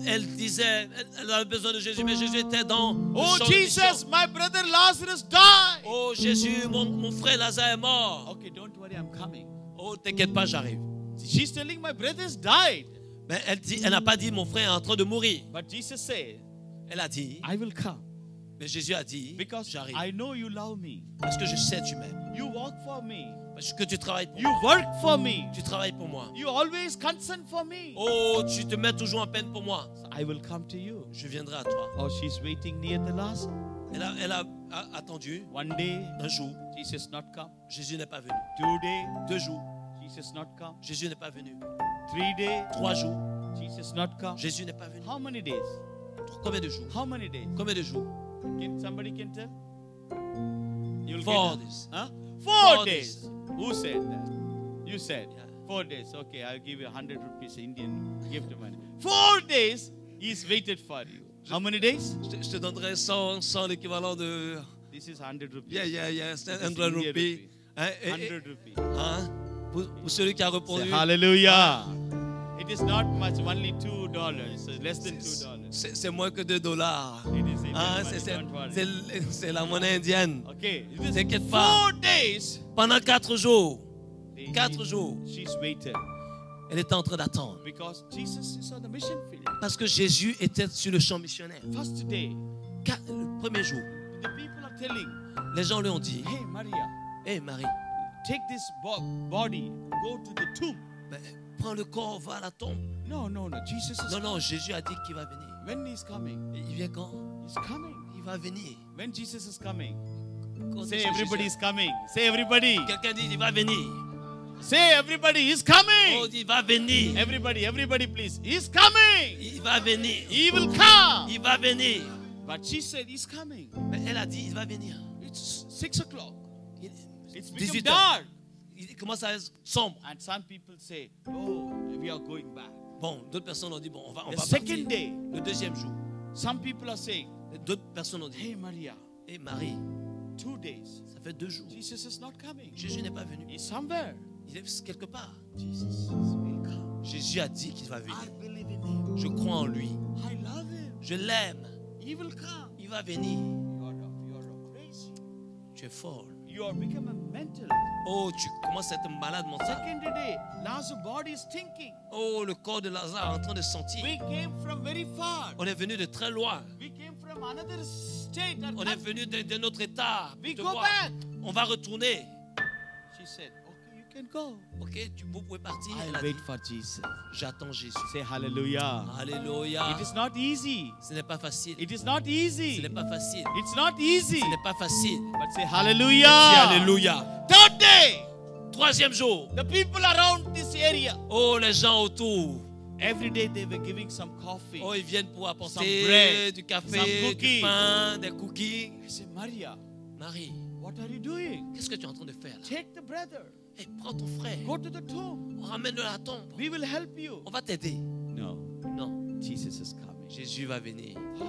Elle disait, elle avait besoin de Jésus, mais Jésus était dans le Oh, champ de mission. Jesus, my brother Lazarus died. Oh Jésus, mon frère Lazare est mort. Okay, don't worry, I'm coming. Oh, t'inquiète pas, j'arrive. She's telling my brother's died. Mais elle n'a pas dit mon frère est en train de mourir. But Jesus said, Elle a dit, I will come mais Jésus a dit, because j'arrive. I know you love me. Parce que je sais tu m'aimes. You work for me. Parce que tu travailles pour You moi. work for me. Tu travailles pour moi. You always concern for me. Oh, tu te mets toujours en peine pour moi. So I will come to you. Je viendrai à toi. Oh, she's waiting near the last. Elle a attendu One day, un jour. Jesus not come. Jésus n'est pas venu. 2 days, 2 jours. Jesus not come. Jésus n'est pas venu. 3 days, 3 jours. Jesus not come. Jésus n'est pas venu. How many days? Combien de jours? How many days? Combien de jours? Somebody can tell? You'll 4 get days. Huh? 4 4 days. Who said that? You said. Yeah. 4 days. Okay, I'll give you 100 rupees Indian gift money. 4 days, he's waited for you. How many days? Je te donnerai 100 l'équivalent de... This is 100 rupees. Yeah, c'est This is 100 Indian roupies. rupee. Hein, 100 rupees. hein? Pour celui qui a Say répondu, hallelujah. It is not much, only $2, so less than $2. c'est moins que $2. It is Indian Hein, money, don't worry. c'est la monnaie indienne. Okay, it is T'inquiète pas. 4 days. Pendant 4 jours, They- 4 jours, She's waited elle était en train d'attendre. because Jesus is on the mission field. Parce que Jésus était sur le champ missionnaire. First day, Le premier jour, the people are telling, les gens lui ont dit, hey Maria, hé Marie, take this body, go to the tomb. ben, prends le corps, va à la tombe. No, Jesus is Non, Jésus a dit qu'il va venir. When he's coming, Et il vient quand? he's coming. Il va venir. When Jesus is coming, Quand say est-ce que everybody Jésus- is coming. Say everybody. Quelqu'un dit, il va venir. Say everybody is Oh, coming. il va venir. Everybody please. He's coming. Il va venir. He will come. Il va venir. But she said he's coming. Mais elle a dit, il va venir. It's 6 o'clock. Il- It's 18 become heures. dark. Il commence à être sombre. And some people say, oh, we are going back. Bon, d'autres personnes ont dit, bon, on va The partir. second day, Le deuxième jour. some people are saying, D'autres personnes ont dit, hey Maria, hé Marie, 2 days. ça fait 2 jours. Jesus is not coming. Jésus n'est pas venu. He's somewhere. Il est quelque part. Jesus will come. Jésus a dit qu'il va venir. I believe in him. Je crois en lui. I love him. Je l'aime. He will come. Il va venir. You're crazy. Tu es folle. You are become a mental. Oh, tu commences à être malade mental. Second day, Lazarus' body is thinking. Oh, le corps de Lazare est en train de sentir. We came from very far. On est venu de très loin. We came from another state. On est venu de notre état. We Te go voir. back. On va retourner. She said, okay, you can go. Ok, vous pouvez partir. Elle a I'll dit, wait for Jesus. j'attends Jésus. Say hallelujah. Alléluia. It is not easy. Ce n'est pas facile. It is not Ce easy. n'est pas facile. It's not easy. Ce n'est pas facile. But say Dis hallelujah. Alléluia. Third day, Troisième jour. the people around this area, Oh, les gens autour. every day they were giving some coffee. Oh, ils viennent pour Some apporter bread, du some café, cookies. du pain, des cookies. I say, Maria, Marie, what are you doing? qu'est-ce que tu es en train de faire là? Take the brother. Hey, prends ton frère. Go to the tomb. Ramène-le à la tombe. We will help you. On va t'aider. No, Non, Jesus is coming. Jésus va venir. Oh,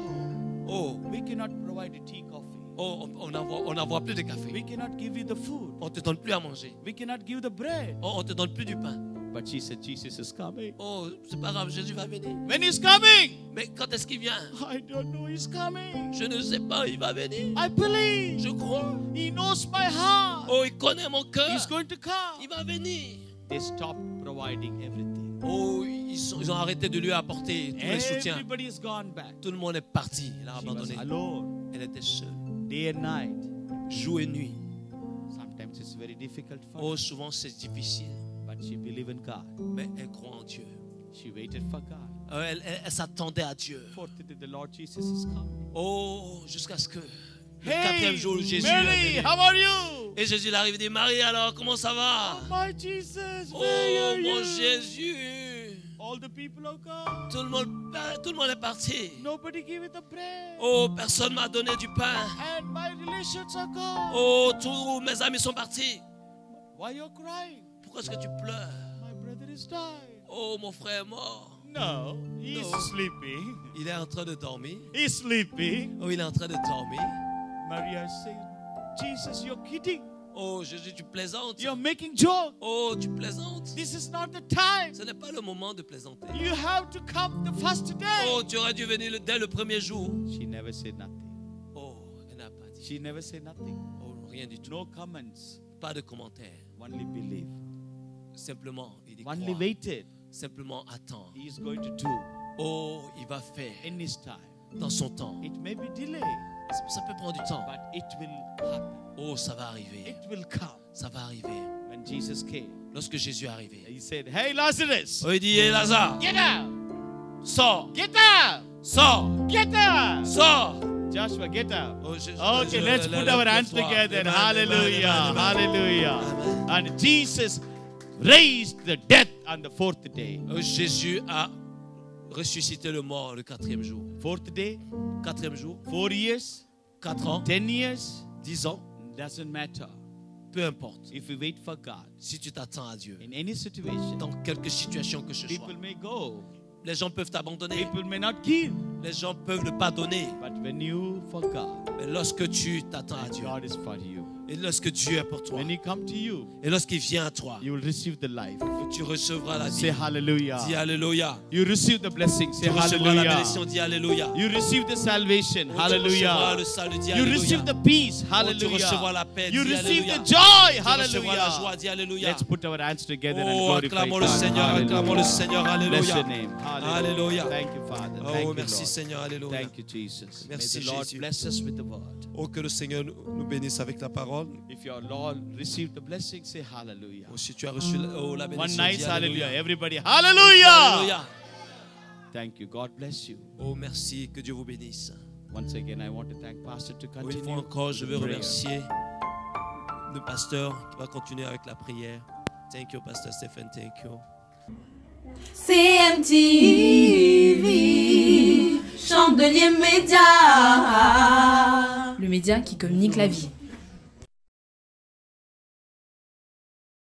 Oh, we cannot provide a tea coffee. oh, on n'envoie plus de café. We cannot give you the food. On te donne plus à manger. We cannot give the bread. Oh, on te donne plus du pain. But she said, Jesus is coming. Oh, c'est pas grave, Jésus va venir. When he's coming, Mais quand est-ce qu'il vient? I don't know, he's coming. Je ne sais pas, il va venir. I believe. Je crois. He knows my heart. Oh, il connaît mon cœur. He's going to come. Il va venir. They stopped providing everything. Oh, ils ont arrêté de lui apporter tous les soutiens. Everybody has gone back. Tout le monde est parti. Il a She was abandonné. alone, Elle était seule. day and night. Jour et nuit. Sometimes it's very difficult for Oh, her, souvent c'est difficile. but she believed in God. Mais elle croit en Dieu. She waited for God. Elle s'attendait à Dieu. Fourth day, the Lord Jesus is coming. Oh, jusqu'à ce que le Hey, quatrième jour, Jésus Mary, est venu. how are you? Et Jésus il arrive et dit, Marie, alors, comment ça va? My Jesus, Oh, where are mon you? Jésus. All the people are gone. Tout le monde est parti. Nobody gave it the bread. Oh, personne m'a donné du pain. And my relations are gone. Oh, tous mes amis sont partis. Why you're crying? Pourquoi est-ce que tu pleures? My brother is dying. Oh, mon frère est mort. No, he's No. sleeping. Il est en train de dormir. He's sleeping. Oh, il est en train de dormir. Maria said, Jesus, you're kidding. Oh Jésus, tu plaisantes. You're making joke. Oh, tu plaisantes. This is not the time. Ce n'est pas le moment de plaisanter. You have to come the first day. Oh, tu aurais dû venir dès le premier jour. She never said nothing. Oh, elle n'a pas dit. She never said nothing. Oh, rien du tout. No comments. Pas de commentaires. Only believe. Simplement, il y Only croit. waited. Simplement attend. He is going to do Oh, il va faire in his time. dans son temps. It may be delayed, Ça peut prendre du temps. but it will happen. Oh, ça va arriver. It will come. Ça va arriver. When Jesus came, Lorsque Jésus est arrivé, he said, "Hey Lazarus, oh, il dit, hé Lazare, get out! sors, Get out! sors, Get out!" sors. Joshua, get out. Oh, Okay, let's put our hands together. Hallelujah, hallelujah. And Jesus raised the dead on the fourth day. Oh, Jésus a ressuscité le mort le 4e jour. Fourth day, 4e jour, 4 years, 4 ans, 10 years, 10 ans, doesn't matter. peu importe. If we wait for God, Si tu t'attends à Dieu, in any situation, dans quelque situation que ce soit, people may go, les gens peuvent t'abandonner, people may not give, les gens peuvent ne pas donner. but when you for God, Mais lorsque tu t'attends à and Dieu, God is for you, et lorsque Dieu est pour toi, when He come to you, et lorsqu'il vient à toi, you will receive the life. tu recevras la Say vie. hallelujah. Dis Alléluia. You receive the blessing. Say Tu recevras la hallelujah. bénédiction. Dis Alléluia. You receive the salvation. Tu recevras Hallelujah. le salut. Dis You receive Alléluia. the peace. Tu recevras Hallelujah. la paix. You Dis receive Alléluia. the joy. Tu recevras la joie. Hallelujah. Dis Alléluia. Let's put our hands together and Oh, glorify acclamons le God. Seigneur. Acclamons le Hallelujah. Seigneur. Bless your Alléluia. name. Alléluia. Thank you, Father. Oh, Thank you, merci Lord. Seigneur. Alléluia. Thank you, Jesus. Merci, May the Lord Jésus. bless us with the word. Oh, que le Seigneur nous bénisse avec la parole. If your Lord received the blessing, say hallelujah. Oh, si tu as reçu la One bénédiction, nice dis hallelujah. Alléluia. Everybody, hallelujah. Alléluia. Thank you. God bless you. Oh, merci. Que Dieu vous bénisse. Once again, I want to thank Pastor to Une continue. fois encore, je veux the prayer. remercier le pasteur qui va continuer avec la prière. Thank you, Pastor Stephen. Thank you. CMTV, Chandelier Média. Le média qui communique la vie.